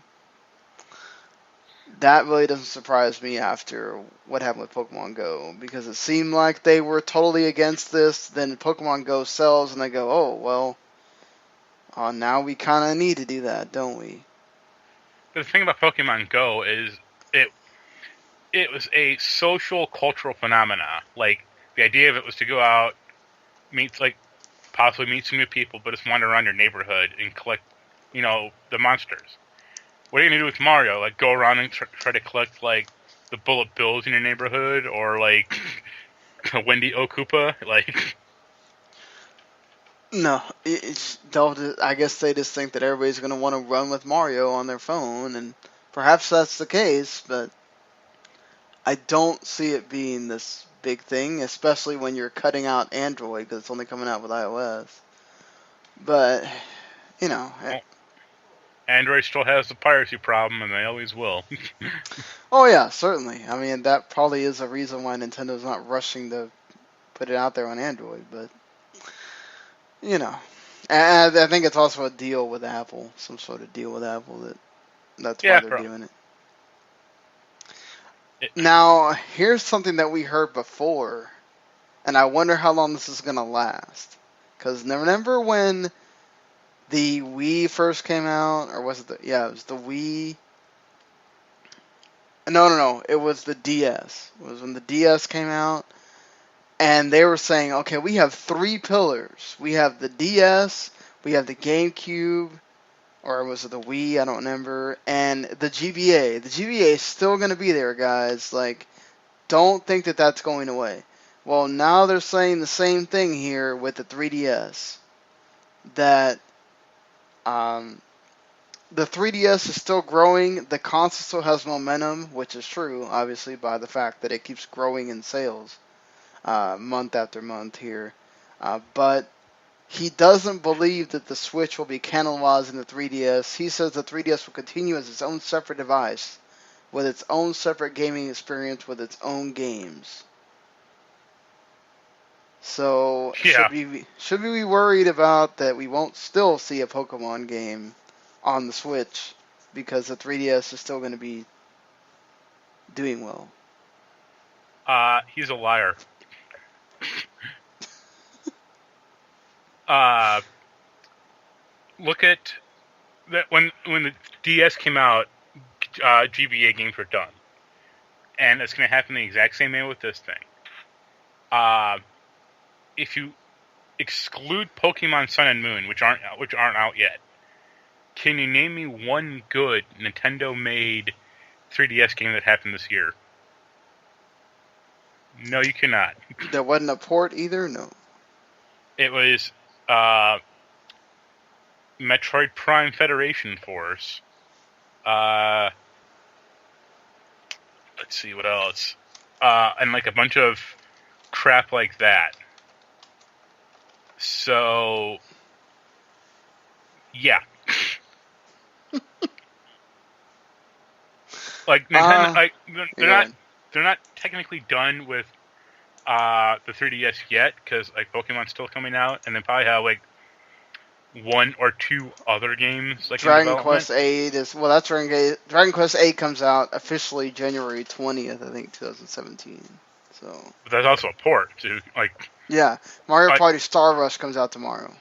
That really doesn't surprise me after what happened with Pokemon Go, because it seemed like they were totally against this. Then Pokemon Go sells, and they go, "Oh well, now we kind of need to do that, don't we?" The thing about Pokemon Go is it was a social cultural phenomena. Like, the idea of it was to go out, possibly meet some new people, but just wander around your neighborhood and collect, the monsters. What are you going to do with Mario? Like, go around and try to collect, like, the bullet bills in your neighborhood? Or, like, a Wendy O. Koopa? Like... No. I guess they just think that everybody's going to want to run with Mario on their phone, and perhaps that's the case, but I don't see it being this big thing, especially when you're cutting out Android, because it's only coming out with iOS. But, Android still has the piracy problem, and they always will. Oh, yeah, certainly. I mean, that probably is a reason why Nintendo's not rushing to put it out there on Android, but, And I think it's also a deal with Apple, some sort of deal with Apple that's why they're doing it. Now, here's something that we heard before, and I wonder how long this is going to last. Because remember when the Wii first came out, or was it it was the Wii. No, it was the DS. It was when the DS came out, and they were saying, okay, we have three pillars. We have the DS, we have the GameCube, or was it the Wii? I don't remember. And the GBA. The GBA is still going to be there, guys. Like, don't think that that's going away. Well, now they're saying the same thing here with the 3DS. That the 3DS is still growing. The console still has momentum, which is true, obviously, by the fact that it keeps growing in sales month after month here. But he doesn't believe that the Switch will be cannibalizing the 3DS. He says the 3DS will continue as its own separate device, with its own separate gaming experience, with its own games. So, should we be worried about that we won't still see a Pokemon game on the Switch because the 3DS is still going to be doing well? He's a liar. Look at that when the DS came out, GBA games were done, and it's going to happen the exact same way with this thing. If you exclude Pokemon Sun and Moon, which aren't out yet, can you name me one good Nintendo-made 3DS game that happened this year? No, you cannot. There wasn't a port either? No. It was Metroid Prime Federation Force. Let's see what else. And like a bunch of crap like that. So, yeah. Like Nintendo, they're not technically done with the 3DS yet, because like Pokemon's still coming out, and they probably have like one or two other games like Dragon in Quest development. 8 is that's Dragon Quest 8 comes out officially January 20th, I think, 2017. So But there's also a port to like. yeah, Mario Like, Party Star Rush comes out tomorrow.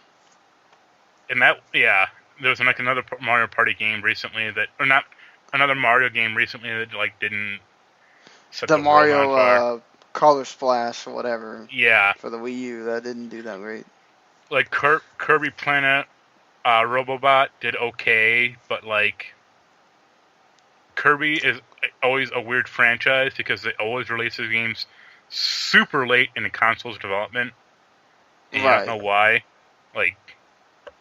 and that there was like another Mario Party game recently that, or not another Mario game recently that like didn't set The the world on fire. Mario Color Splash or whatever. Yeah, For the Wii U, that didn't do that great. like Kirby Planet Robobot did okay, but like Kirby is always a weird franchise because they always release these games super late in the console's development, and you don't know why, like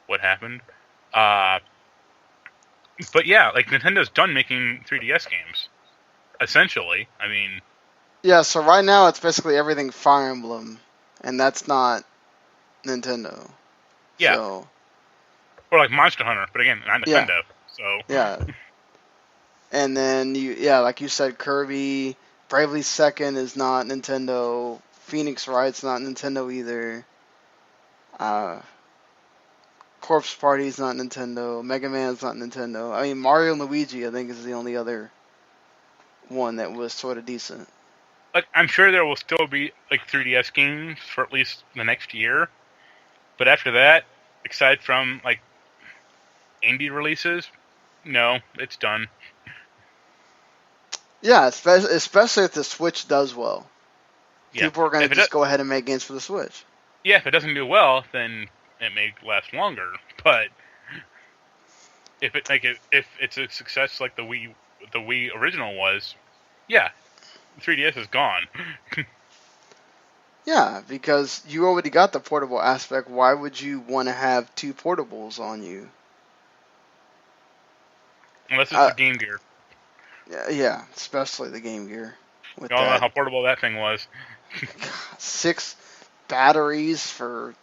what happened. But yeah, like Nintendo's done making 3DS games, essentially. I mean, yeah. So right now it's basically everything Fire Emblem, and that's not Nintendo. yeah, So, or like Monster Hunter, but again, not Nintendo. yeah. So Yeah. And then like you said, Kirby, Bravely Second is not Nintendo. Phoenix Wright's not Nintendo either. Corpse Party's not Nintendo. Mega Man's not Nintendo. I mean, Mario and Luigi, I think, is the only other one that was sort of decent. like I'm sure there will still be like 3DS games for at least the next year, but after that, aside from like indie releases, no, it's done. Yeah, especially if the Switch does well. Yeah. People are going to just go ahead and make games for the Switch. Yeah, if it doesn't do well, then it may last longer. But if it's a success like the Wii original was, yeah, 3DS is gone. Yeah, because you already got the portable aspect. Why would you want to have two portables on you? Unless it's the Game Gear. Yeah, especially the Game Gear. You don't know how portable that thing was. 6 batteries for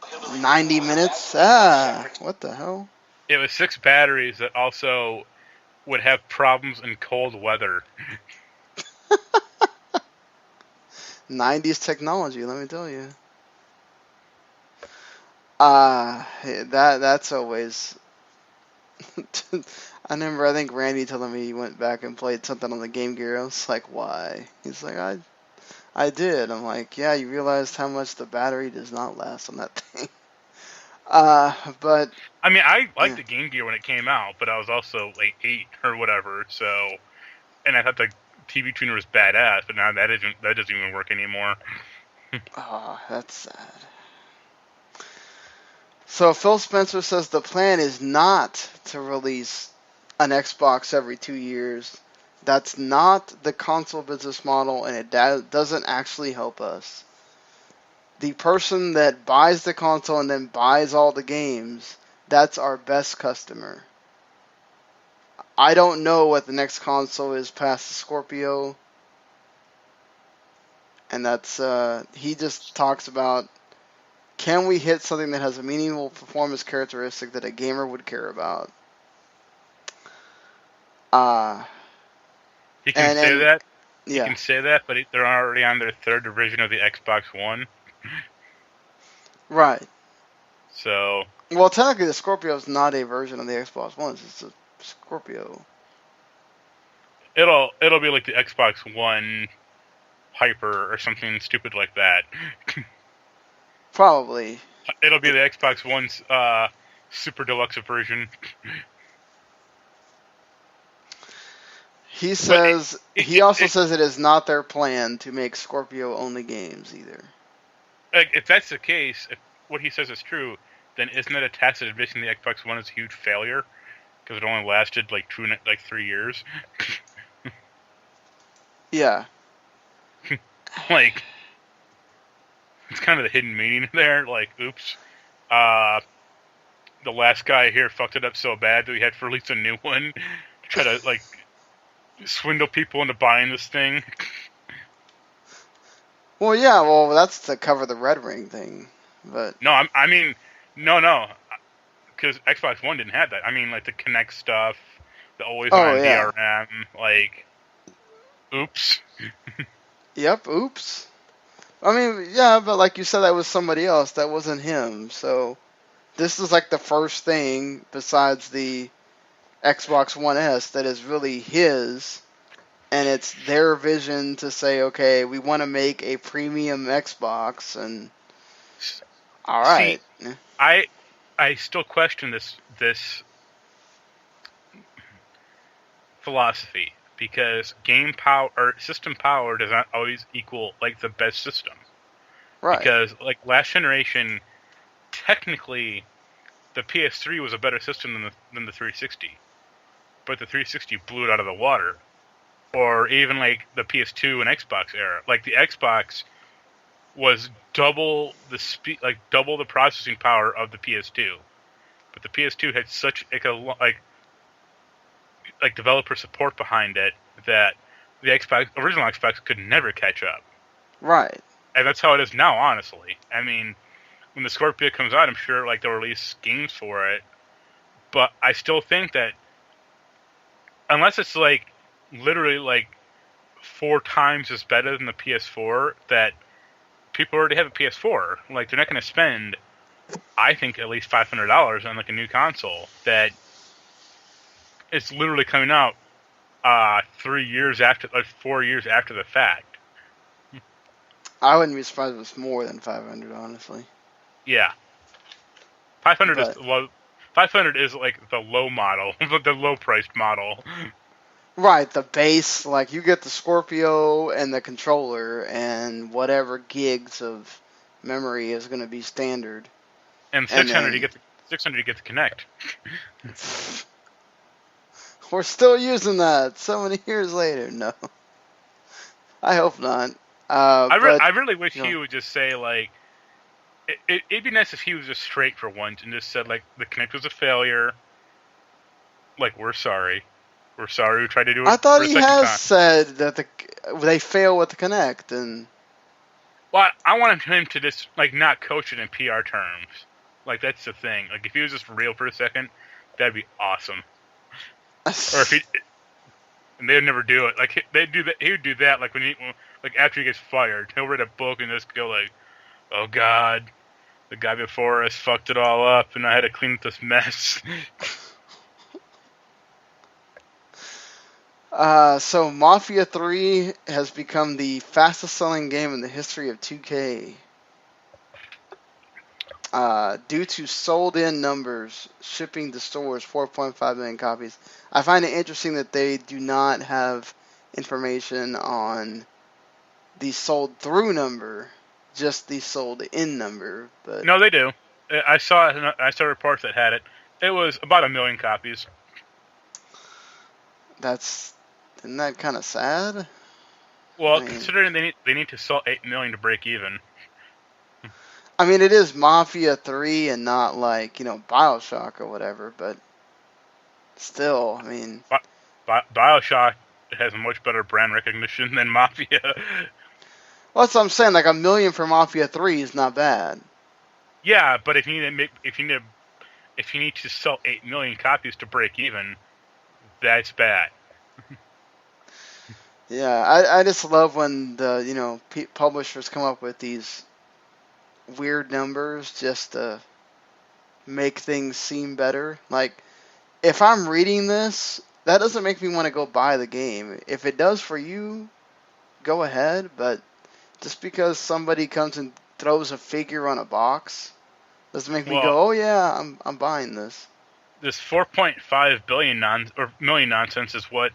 90 minutes? Ah, what the hell? It was 6 batteries that also would have problems in cold weather. 90s technology, let me tell you. That's always... I think Randy telling me he went back and played something on the Game Gear. I was like, why? He's like, I did. I'm like, yeah, you realized how much the battery does not last on that thing. But I mean, I liked the Game Gear when it came out, but I was also like 8 or whatever, so, and I thought the TV tuner was badass, but now that doesn't even work anymore. Oh, that's sad. So Phil Spencer says the plan is not to release an Xbox every 2 years. That's not the console business model, and it doesn't actually help us. The person that buys the console and then buys all the games, that's our best customer. I don't know what the next console is past the Scorpio. And that's, he just talks about, can we hit something that has a meaningful performance characteristic that a gamer would care about? He can say that. Yeah. He can say that, but they're already on their 3rd version of the Xbox One. Right. So. Well, technically, the Scorpio is not a version of the Xbox One. It's a Scorpio. It'll be like the Xbox One Hyper or something stupid like that. Probably. It'll be the Xbox One's super deluxe version. He says he also says it is not their plan to make Scorpio only games either. If that's the case, if what he says is true, then isn't it a tacit admission the Xbox One is a huge failure because it only lasted like 3 years? Yeah. Like, it's kind of the hidden meaning there. Like, oops, uh, the last guy here fucked it up so bad that we had to release a new one to try to like swindle people into buying this thing. Well, yeah, well, that's to cover the Red Ring thing, but No, no, because Xbox One didn't have that. I mean, like the Kinect stuff, the always oh on yeah, DRM, like, oops. yep, oops. I mean, yeah, but like you said, that was somebody else. That wasn't him. So this is like the first thing besides the Xbox One S that is really his, and it's their vision to say, okay, we want to make a premium Xbox, and all See, right. I still question this philosophy because game power or system power does not always equal like the best system. Right. Because like last generation, technically, the PS3 was a better system than the 360, but the 360 blew it out of the water. Or even like the PS2 and Xbox era, like the Xbox was double the speed, like double the processing power of the PS2, but the PS2 had such like developer support behind it that the original Xbox could never catch up. Right. And that's how it is now, honestly. I mean, when the Scorpio comes out, I'm sure like they'll release games for it, but I still think that unless it's like literally like 4 times as better than the PS4, that people already have a PS4. Like they're not going to spend, I think, at least $500 on like a new console that it's literally coming out 3 years after, like 4 years after the fact. I wouldn't be surprised if it's more than 500, honestly. Yeah, 500 is But low. 500 is like the low model, the low priced model. right, the base, like you get the Scorpio and the controller and whatever gigs of memory is going to be standard. And And 600 you then get the 600 you get the Kinect. we're still using that so many years later. No, I hope not. But I really wish you he know, would just say like it'd be nice if he was just straight for once and just said like the Kinect was a failure. Like we're sorry. We're sorry we tried to do it I thought for a he second has time. said that they fail with the Connect, and Well, I wanted him to just like not coach it in PR terms. Like that's the thing. Like if he was just real for a second, that'd be awesome. Or if he and they'd never do it. Like they do that. He would do that. Like like after he gets fired, he'll read a book and just go like, "Oh God, the guy before us fucked it all up, and I had to clean up this mess." So Mafia 3 has become the fastest selling game in the history of 2K. Due to sold in numbers shipping to stores 4.5 million copies. I find it interesting that they do not have information on the sold through number, just the sold in number. But No, they do. I saw it. I saw reports that had it. It was about 1 million copies. isn't that kind of sad? I Well, mean, considering they need to sell 8 million to break even. it is Mafia 3 and not like, BioShock or whatever, but still, I mean, Bioshock has a much better brand recognition than Mafia. well, that's what I'm saying. Like 1 million for Mafia 3 is not bad. Yeah, but if you need to sell 8 million copies to break even, that's bad. Yeah, I just love when the publishers come up with these weird numbers just to make things seem better. Like if I'm reading this, that doesn't make me want to go buy the game. If it does for you, go ahead. But just because somebody comes and throws a figure on a box doesn't make me Well, go, oh yeah, I'm buying this. this 4.5 billion million nonsense is what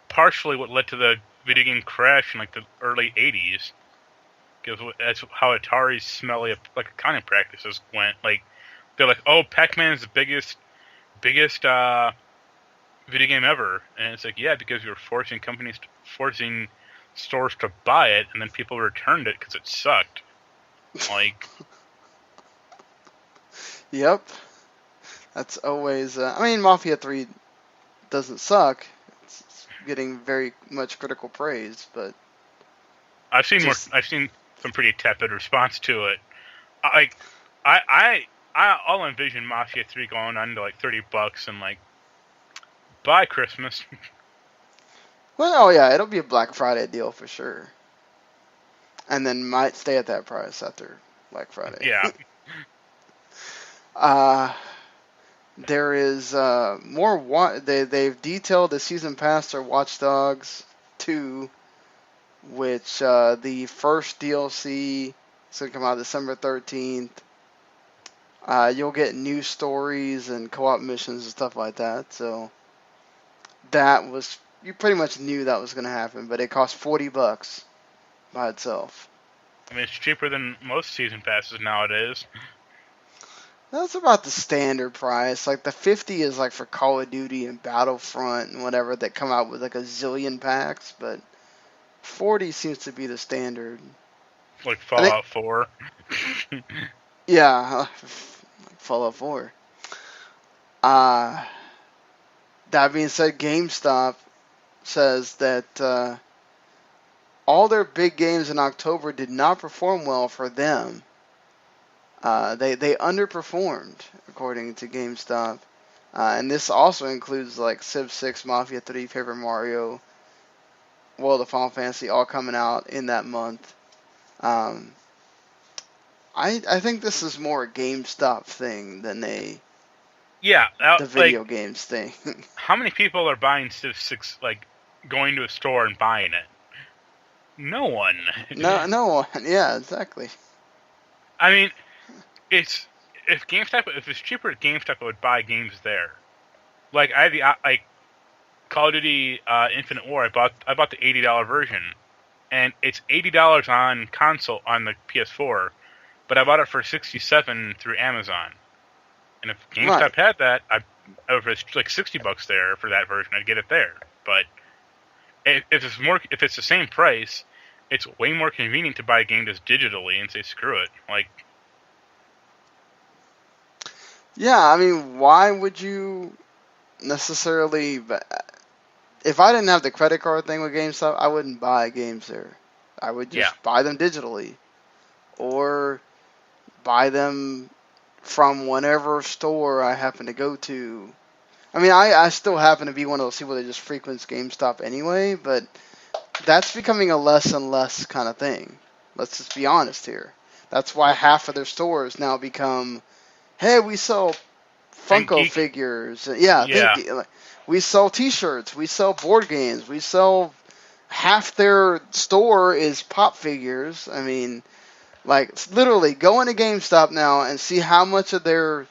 partially what led to the video game crash in like the early 80s. Because that's how Atari's smelly like accounting practices went. Like they're like, oh, Pac-Man is the biggest video game ever, and it's like, yeah, because you're forcing stores to buy it, and then people returned it because it sucked. Like, Yep. That's always. I mean, Mafia 3 doesn't suck. It's getting very much critical praise, but I've seen just some pretty tepid response to it. I'll envision Mafia 3 going on to like $30 and like by Christmas. well, oh yeah, it'll be a Black Friday deal for sure, and then might stay at that price after Black Friday. Yeah. There is more. They've detailed the season pass for Watch Dogs 2, which the first DLC is going to come out December 13th. You'll get new stories and co-op missions and stuff like that. So you pretty much knew that was going to happen, but it costs $40 by itself. I mean, it's cheaper than most season passes nowadays. That's about the standard price. Like the 50 is like for Call of Duty and Battlefront and whatever that come out with like a zillion packs, but 40 seems to be the standard. Like Fallout 4. Yeah, like Fallout 4. That being said, GameStop says that all their big games in October did not perform well for them. They underperformed, according to GameStop. And this also includes like Civ 6, Mafia 3, Paper Mario, World of Final Fantasy, all coming out in that month. I think this is more a GameStop thing than the video games thing. How many people are buying Civ 6, like, going to a store and buying it? No one. No one. Yeah, exactly. I mean, if it's cheaper at GameStop, I would buy games there. Like, I had Call of Duty Infinite War. I bought the $80 version, and it's $80 on console on the PS4, but I bought it for $67 through Amazon. And if GameStop had that, if it's like $60 there for that version, I'd get it there. But if it's the same price, it's way more convenient to buy a game just digitally and say screw it. Like, yeah, I mean, why would you necessarily? If I didn't have the credit card thing with GameStop, I wouldn't buy games there. I would just buy them digitally, or buy them from whatever store I happen to go to. I mean, I still happen to be one of those people that just frequents GameStop anyway, but that's becoming a less and less kind of thing. Let's just be honest here. That's why half of their stores now become, hey, we sell Funko figures. Yeah. We sell T-shirts. We sell board games. We sell half their store is pop figures. I mean, like, literally, go into GameStop now and see how much of their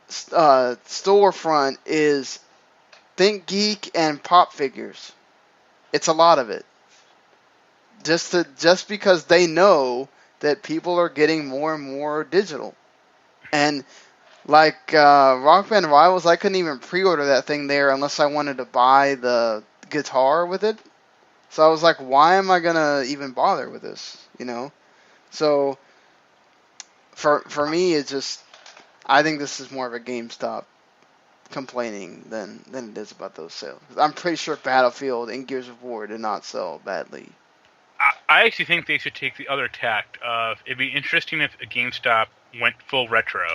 storefront is Think Geek and pop figures. It's a lot of it. Just because they know that people are getting more and more digital. And like Rock Band Rivals, I couldn't even pre-order that thing there unless I wanted to buy the guitar with it. So I was like, why am I gonna even bother with this? You know? So for me, it's just, I think this is more of a GameStop complaining than it is about those sales. I'm pretty sure Battlefield and Gears of War did not sell badly. I actually think they should take the other tact of, it'd be interesting if a GameStop went full retro.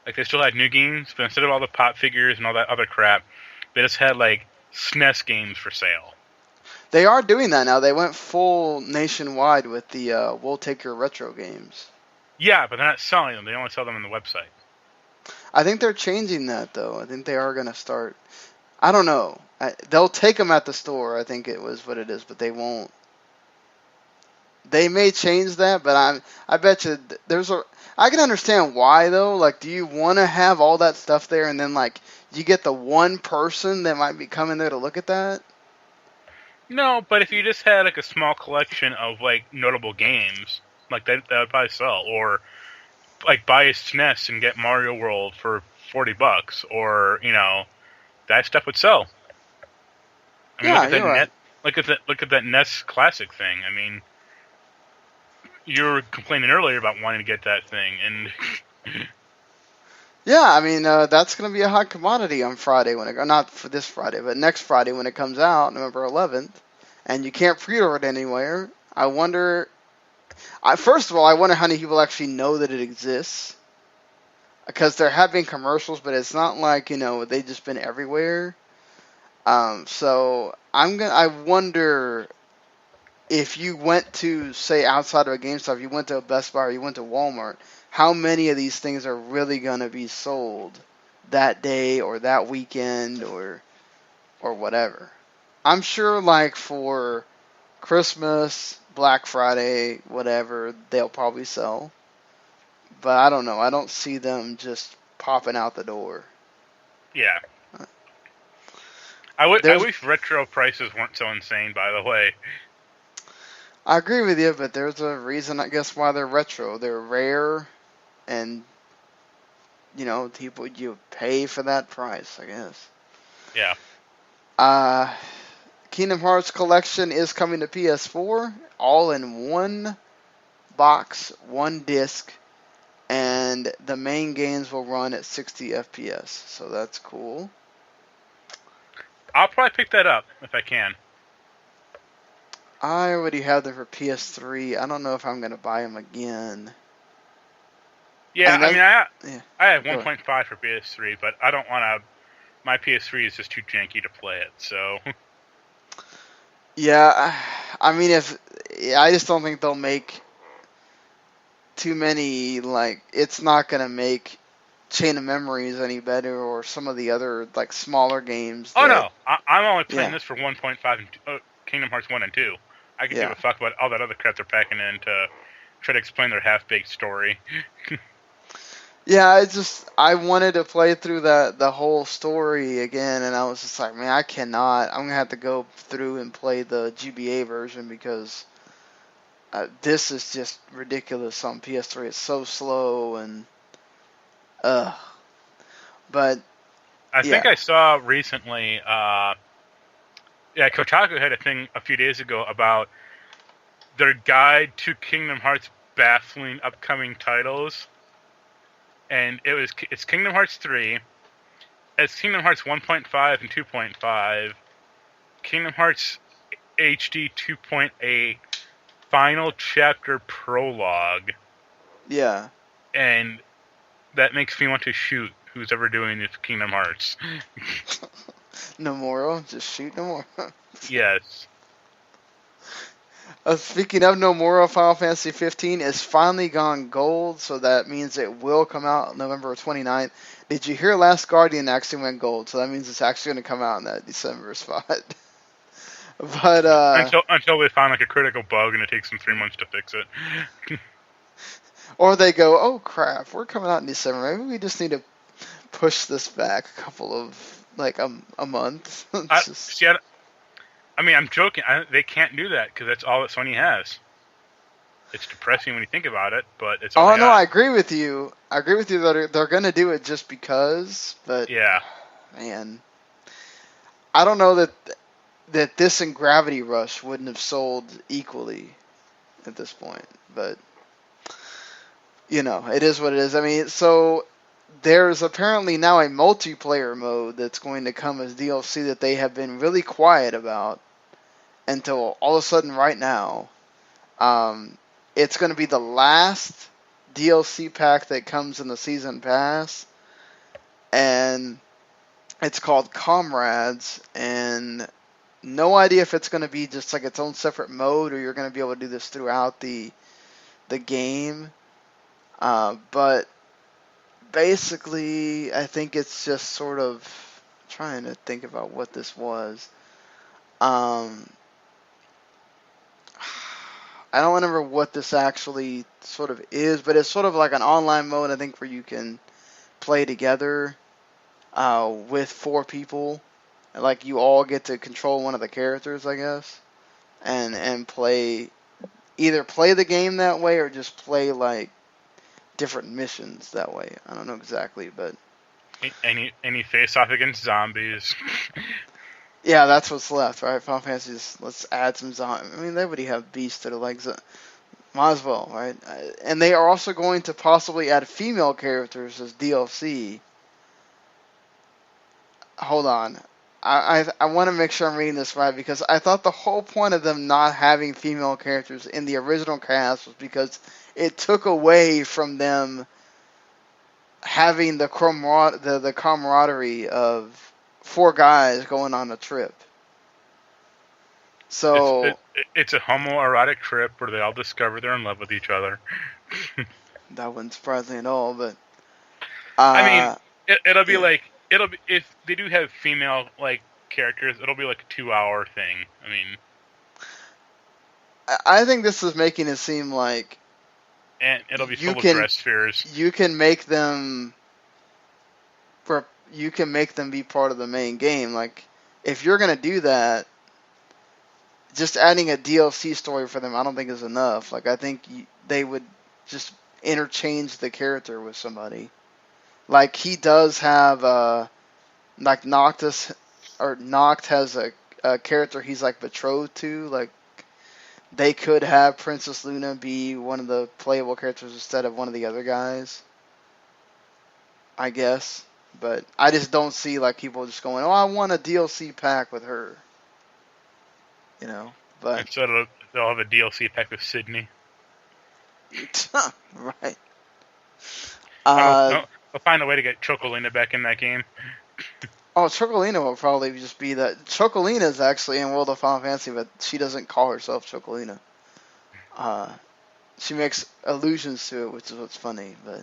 Like, they still had new games, but instead of all the pop figures and all that other crap, they just had, like, SNES games for sale. They are doing that now. They went full nationwide with the We'll Take Your Retro games. Yeah, but they're not selling them. They only sell them on the website. I think they're changing that, though. I think they are going to start. I don't know. They'll take them at the store, I think it was what it is, but they won't. They may change that, but I bet you I can understand why, though. Like, do you want to have all that stuff there and then, like, you get the one person that might be coming there to look at that? No, but if you just had, like, a small collection of, like, notable games, like, that would probably sell. Or, like, buy a SNES and get Mario World for $40, or, you know, that stuff would sell. I mean, Yeah, you're right. Look at that NES Classic thing. I mean, you were complaining earlier about wanting to get that thing, and Yeah, I mean, that's going to be a hot commodity on Friday not for this Friday, but next Friday when it comes out, November 11th, and you can't pre-order it anywhere. I wonder, first of all, I wonder how many people actually know that it exists, because there have been commercials, but it's not like, they've just been everywhere. So I wonder if you went to, say, outside of a GameStop, if you went to a Best Buy or you went to Walmart, how many of these things are really going to be sold that day or that weekend or whatever. I'm sure, like, for Christmas, Black Friday, whatever, they'll probably sell. But I don't know. I don't see them just popping out the door. yeah. I wish retro prices weren't so insane, by the way. I agree with you, but there's a reason, I guess, why they're retro. They're rare, and, people, you pay for that price, I guess. Yeah. Kingdom Hearts Collection is coming to PS4, all in one box, one disc, and the main games will run at 60 FPS, so that's cool. I'll probably pick that up if I can. I already have them for PS3. I don't know if I'm going to buy them again. Yeah, I have 1.5 for PS3, but I don't want to. My PS3 is just too janky to play it, so. Yeah, I mean, I just don't think they'll make too many, like, it's not going to make Chain of Memories any better or some of the other, like, smaller games. No, I'm only playing this for 1.5 and Kingdom Hearts 1 and 2. I can give a fuck about all that other crap they're packing in to try to explain their half-baked story. Yeah, I wanted to play through the whole story again, and I was just like, man, I cannot. I'm going to have to go through and play the GBA version because this is just ridiculous on PS3. It's so slow, and but I think I saw recently, Kotaku had a thing a few days ago about their guide to Kingdom Hearts' baffling upcoming titles. And it's Kingdom Hearts 3, it's Kingdom Hearts 1.5 and 2.5, Kingdom Hearts HD 2.8, Final Chapter Prologue. Yeah. And that makes me want to shoot who's ever doing this Kingdom Hearts. Nomura, just shoot Nomura. Yes. Speaking of Nomura, Final Fantasy 15 is finally gone gold, so that means it will come out November 29th. Did you hear Last Guardian actually went gold? So that means it's actually going to come out in that December spot. But until they find like a critical bug and it takes them 3 months to fix it. Or they go, oh crap, we're coming out in December. Maybe we just need to push this back a couple of, like, a month. I mean, I'm joking. They can't do that because that's all that Sony has. It's depressing when you think about it, but it's all. Oh no, I agree with you. I agree with you that they're going to do it just because. But yeah, man, I don't know that this and Gravity Rush wouldn't have sold equally at this point. But it is what it is. I mean, so there's apparently now a multiplayer mode that's going to come as DLC that they have been really quiet about until all of a sudden right now. It's going to be the last DLC pack that comes in the season pass, and it's called Comrades, and no idea if it's going to be just like its own separate mode or you're going to be able to do this throughout the game. But basically, I think it's just sort of trying to think about what this was. I don't remember what this actually sort of is, but it's sort of like an online mode, I think, where you can play together with 4 people. Like, you all get to control one of the characters, I guess, and either play the game that way or just play, like, different missions that way. I don't know exactly, but any face off against zombies. Yeah, that's what's left, right? Final Fantasy, let's add some zombies. I mean, they already have beasts that are like, might as well, right? And they are also going to possibly add female characters as DLC. Hold on. I want to make sure I'm reading this right, because I thought the whole point of them not having female characters in the original cast was because it took away from them having the camaraderie of four guys going on a trip. So It's a homoerotic trip where they all discover they're in love with each other. that wouldn't surprise me at all, but I mean, it'll be like if they do have female like characters, it'll be like a 2-hour thing. I mean, I think this is making it seem like, and it'll be full of dress spheres. You can make them be part of the main game. Like, if you're gonna do that, just adding a DLC story for them, I don't think is enough. Like, I think they would just interchange the character with somebody. Like, he does have like Noctis, or Noct has a character he's like betrothed to. Like, they could have Princess Luna be one of the playable characters instead of one of the other guys, I guess. But I just don't see like people just going, "Oh, I want a DLC pack with her." You know, but instead of they'll have a DLC pack with Sydney. right. I'll find a way to get Chocolina back in that game. Oh, Chocolina will probably just be that. Chocolina is actually in World of Final Fantasy, but she doesn't call herself Chocolina. She makes allusions to it, which is what's funny. But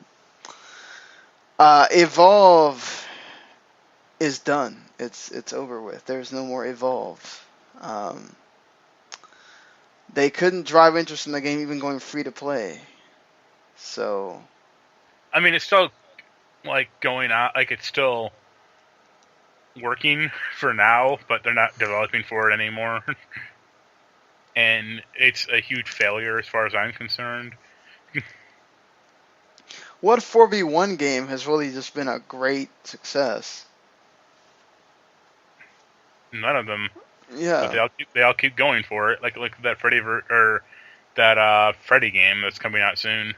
Evolve is done. It's over with. There's no more Evolve. They couldn't drive interest in the game even going free to play. So, I mean, it's still like going on, like it's still working for now, but they're not developing for it anymore. And it's a huge failure as far as I'm concerned. what 4v1 game has really just been a great success? None of them. Yeah. But they all keep going for it. Like that Freddy Freddy game that's coming out soon.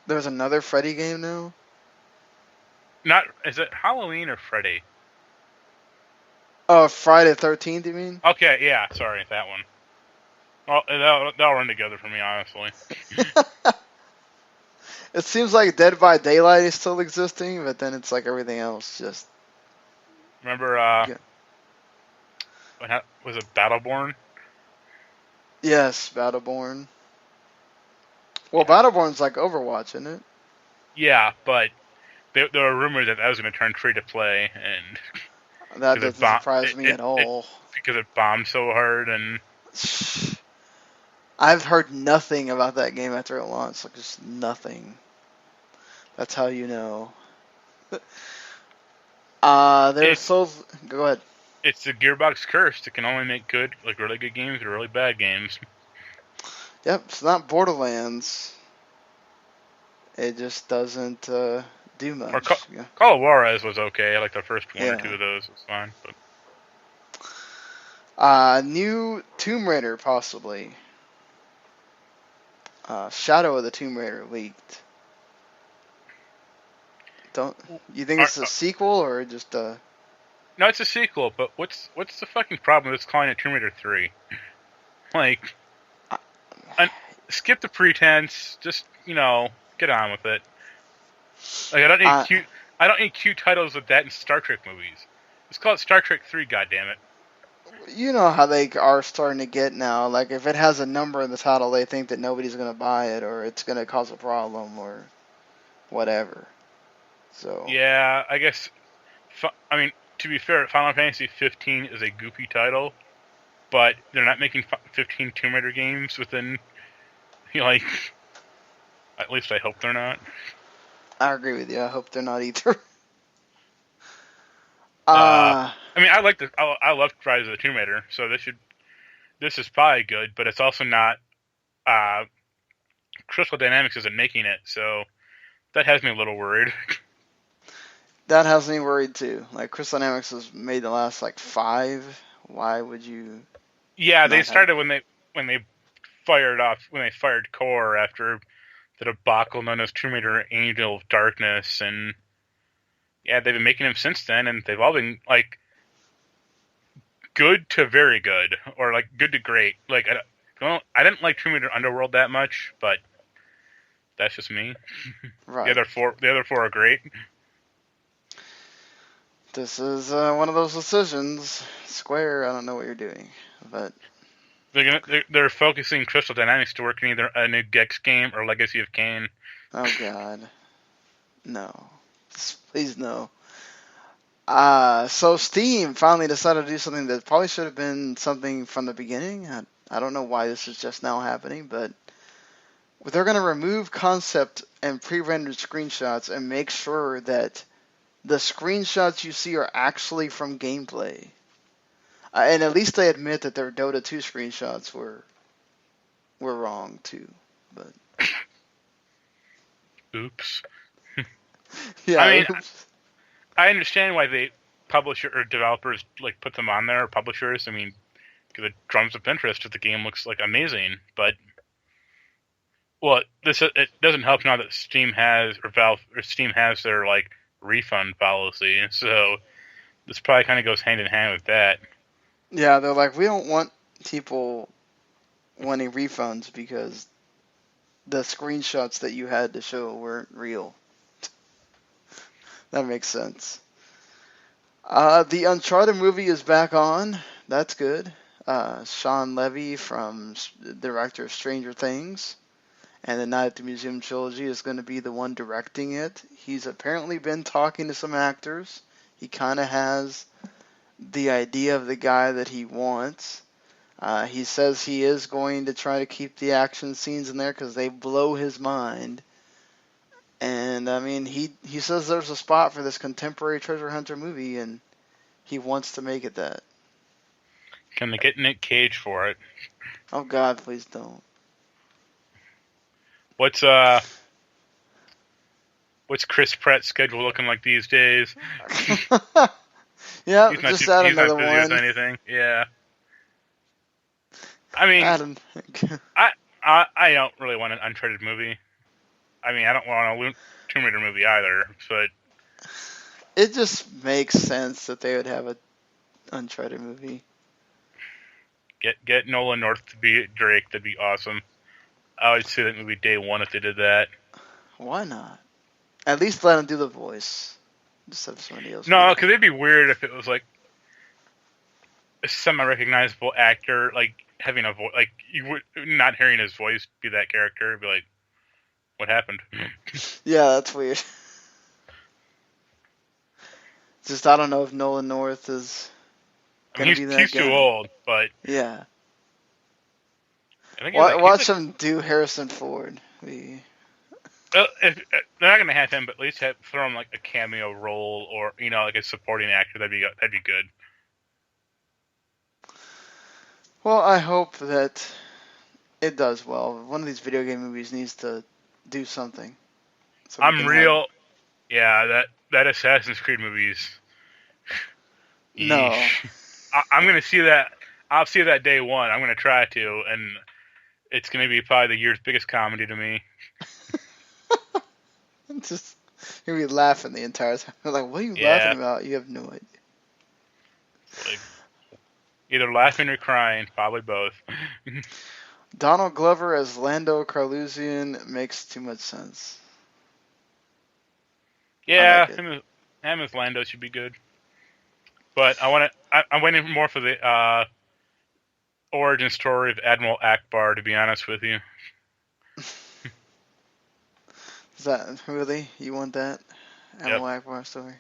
There's another Freddy game now? Is it Halloween or Freddy? Oh, Friday the 13th, you mean? Okay, yeah, sorry, that one. Well, that'll run together for me, honestly. It seems like Dead by Daylight is still existing, but then it's like everything else just... Remember, was it Battleborn? Yes, Battleborn. Well, Battleborn's like Overwatch, isn't it? Yeah, but there were rumors that was going to turn free to play, and that doesn't surprise me at all. Because it bombed so hard, and I've heard nothing about that game after it launched, like just nothing. That's how you know. There's Souls. Go ahead. It's the Gearbox curse. It can only make really good games or really bad games. Yep, it's not Borderlands. It just doesn't do much. Or Call of Juarez was okay. Like the first one or two of those was fine. But new Tomb Raider possibly. Shadow of the Tomb Raider leaked. Don't you think it's a sequel or just a? No, it's a sequel. But what's the fucking problem with calling it Tomb Raider 3? Like, skip the pretense. Just get on with it. Like I don't need cute titles of that in Star Trek movies. Let's call it Star Trek 3. Goddammit. You know how they are starting to get now. Like if it has a number in the title, they think that nobody's going to buy it or it's going to cause a problem or whatever. So yeah, I guess. I mean, to be fair, Final Fantasy 15 is a goofy title, but they're not making 15 Tomb Raider games within. Like, at least I hope they're not. I agree with you. I hope they're not either. I mean, I love Rise of the Tomb Raider, so this is probably good, but it's also not. Crystal Dynamics isn't making it, so that has me a little worried. That has me worried too. Like Crystal Dynamics has made the last like 5. Why would you Yeah, they not have? started when they fired Core after the debacle known as Tomb Raider Angel of Darkness, and yeah, they've been making them since then, and they've all been like good to very good, or like good to great. Like I didn't like Tomb Raider Underworld that much, but that's just me. Right. The other four are great. This is one of those decisions. Square, I don't know what you're doing, but They're focusing Crystal Dynamics to work in either a new Gex game or Legacy of Kain. oh god, no, please no. So Steam finally decided to do something that probably should have been something from the beginning. I don't know why this is just now happening, but they're going to remove concept and pre-rendered screenshots and make sure that the screenshots you see are actually from gameplay. And at least they admit that their Dota 2 screenshots were wrong too. But oops. yeah, I mean, oops. I understand why they publisher or developers like put them on there. Or publishers, I mean, because it drums up interest if the game looks like amazing. But well, it doesn't help now that Steam has Steam has their like refund policy, so this probably kind of goes hand in hand with that. Yeah, they're like, we don't want people wanting refunds because the screenshots that you had to show weren't real. That makes sense. The Uncharted movie is back on. That's good. Sean Levy, from director of Stranger Things and the Night at the Museum trilogy, is going to be the one directing it. He's apparently been talking to some actors. He kind of has the idea of the guy that he wants. He says he is going to try to keep the action scenes in there because they blow his mind. And I mean, he says there's a spot for this contemporary treasure hunter movie, and he wants to make it that. Can they get Nick Cage for it? Oh God, please don't. What's Chris Pratt's schedule looking like these days? Yeah, just add another one. He's not busy with anything. Yeah. I mean, I don't really want an Uncharted movie. I mean, I don't want a Tomb Raider movie either, but it just makes sense that they would have an Uncharted movie. Get Nolan North to be Drake. That'd be awesome. I would see that movie day one if they did that. Why not? At least let him do the voice. Just have somebody else. No, because it'd be weird if it was like a semi-recognizable actor, like having a voice, like you would not hearing his voice be that character. It'd be like, what happened? Yeah, that's weird. Just I don't know if Nolan North is gonna be that guy. He's too old, but yeah. I think Watch him do Harrison Ford. They're not gonna have him, but at least throw him like a cameo role, or like a supporting actor. That'd be good. Well, I hope that it does well. One of these video game movies needs to do something. So yeah, that Assassin's Creed movies. No. I'm gonna see that. I'll see that day one. I'm gonna try to, and it's gonna be probably the year's biggest comedy to me. Just you're gonna be laughing the entire time. Like, what are you laughing about? You have no idea. Like, either laughing or crying, probably both. Donald Glover as Lando Calrissian makes too much sense. Yeah, him as Lando should be good. But I'm waiting more for the origin story of Admiral Akbar, to be honest with you. Is that really? You want that? Admiral Akbar story?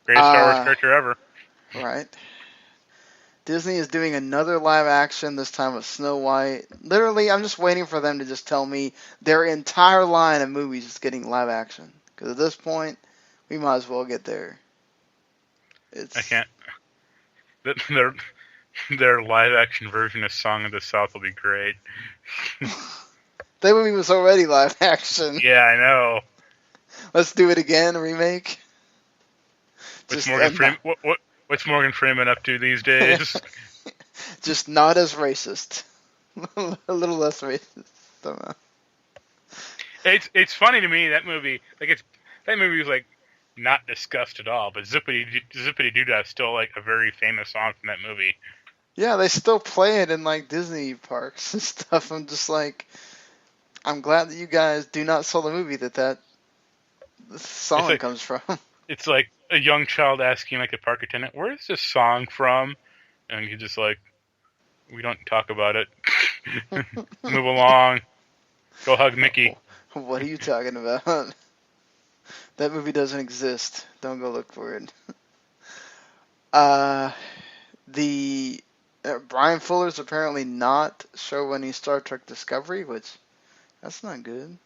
Greatest Star Wars character ever. Right. Disney is doing another live action, this time with Snow White. Literally, I'm just waiting for them to just tell me their entire line of movies is getting live action. Because at this point, we might as well get there. I can't. Their live action version of Song of the South will be great. That movie was already live action. Yeah, I know. Let's do it again, remake. What's Just Morgan Freeman? What's Morgan Freeman up to these days? just not as racist. A little less racist somehow. It's funny to me that movie. That movie was like not discussed at all. But Zippity Doo is still like a very famous song from that movie. Yeah, they still play it in like Disney parks and stuff. I'm just like, I'm glad that you guys do not sell the movie that song comes from. It's like a young child asking like a park attendant, "Where is this song from?" And he's just like, "We don't talk about it. Move along. Go hug Mickey." What are you talking about? That movie doesn't exist. Don't go look for it. The Brian Fuller's apparently not show any Star Trek Discovery, which that's not good.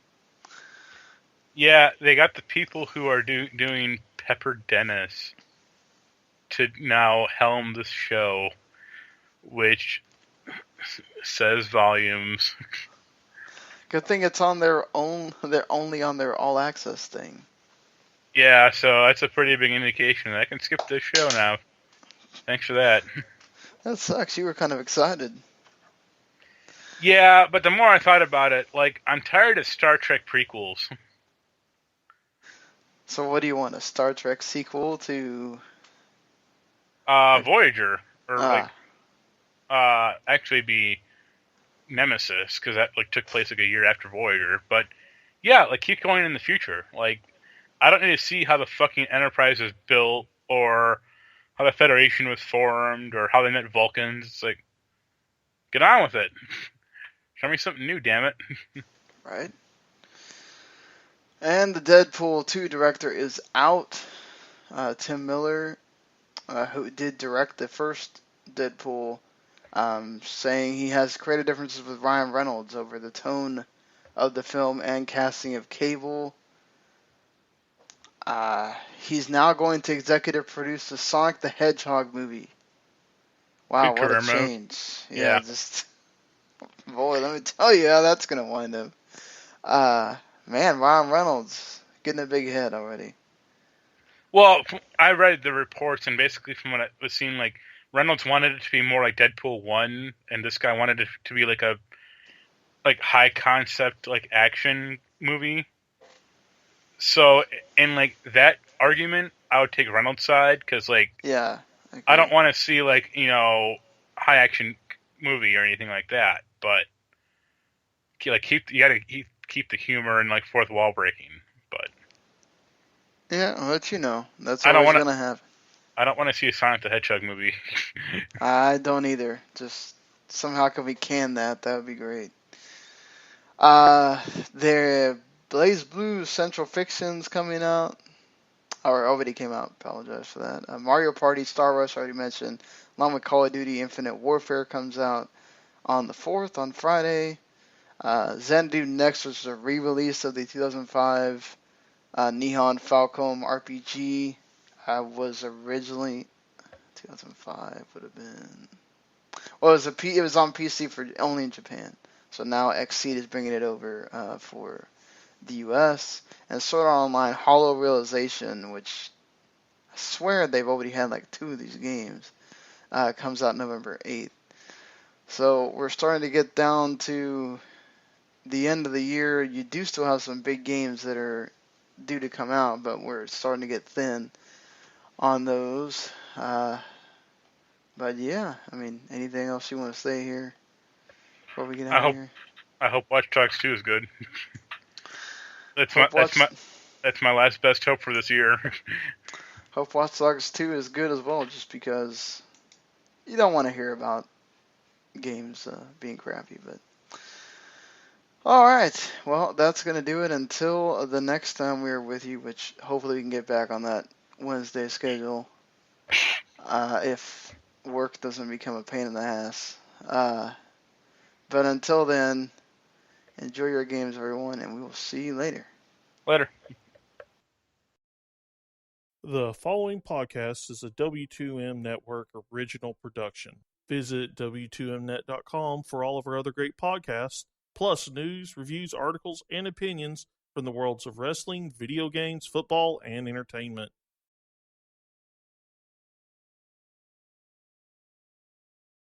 Yeah, they got the people who are doing Pepper Dennis to now helm this show, which says volumes. Good thing it's on their own. They're only on their all access thing. Yeah, so that's a pretty big indication that I can skip this show now. Thanks for that. That sucks. You were kind of excited. Yeah, but the more I thought about it, like, I'm tired of Star Trek prequels. So what do you want? A Star Trek sequel to Voyager, or actually be Nemesis, because that like took place like a year after Voyager. But yeah, like keep going in the future. Like, I don't need to see how the fucking Enterprise was built, or how the Federation was formed, or how they met Vulcans. It's like, get on with it. Show me something new, damn it. right? And the Deadpool 2 director is out. Tim Miller, who did direct the first Deadpool, saying he has creative differences with Ryan Reynolds over the tone of the film and casting of Cable. He's now going to executive produce the Sonic the Hedgehog movie. Wow, what a change. Yeah, just, boy, let me tell you how that's going to wind up. Man, Ryan Reynolds getting a big head already. Well, I read the reports, and basically from what it was seen, like, Reynolds wanted it to be more like Deadpool 1, and this guy wanted it to be like a high concept like action movie. So in like that argument, I would take Reynolds' side, because like, yeah, I don't want to see like, high action movie or anything like that, but like you gotta keep the humor and like fourth wall breaking. But yeah, I'll let you know. That's always gonna happen. I don't want to see a Sonic the Hedgehog movie. I don't either. Just somehow can we can that? That would be great. Their Blaze Blue Central Fiction's coming out. Or already came out. Apologize for that. Mario Party Star Rush, already mentioned. Along with Call of Duty Infinite Warfare comes out on the 4th, on Friday. Xanadu Next, which is a re-release of the 2005 Nihon Falcom RPG, was originally 2005 would have been. Well, it was on PC for only in Japan. So now Xseed is bringing it over for the US. And Sword Art Online Hollow Realization, which I swear they've already had like 2 of these games, comes out November 8th. So we're starting to get down to the end of the year. You do still have some big games that are due to come out, but we're starting to get thin on those. But yeah, I mean, anything else you want to say here before we get out of here? I hope Watch Dogs 2 is good. That's my last best hope for this year. Hope Watch Dogs 2 is good as well, just because you don't want to hear about games being crappy. But all right, well, that's going to do it until the next time we're with you, which hopefully we can get back on that Wednesday schedule if work doesn't become a pain in the ass. But until then, enjoy your games, everyone, and we will see you later. Later. The following podcast is a W2M Network original production. Visit W2Mnet.com for all of our other great podcasts, plus news, reviews, articles, and opinions from the worlds of wrestling, video games, football, and entertainment.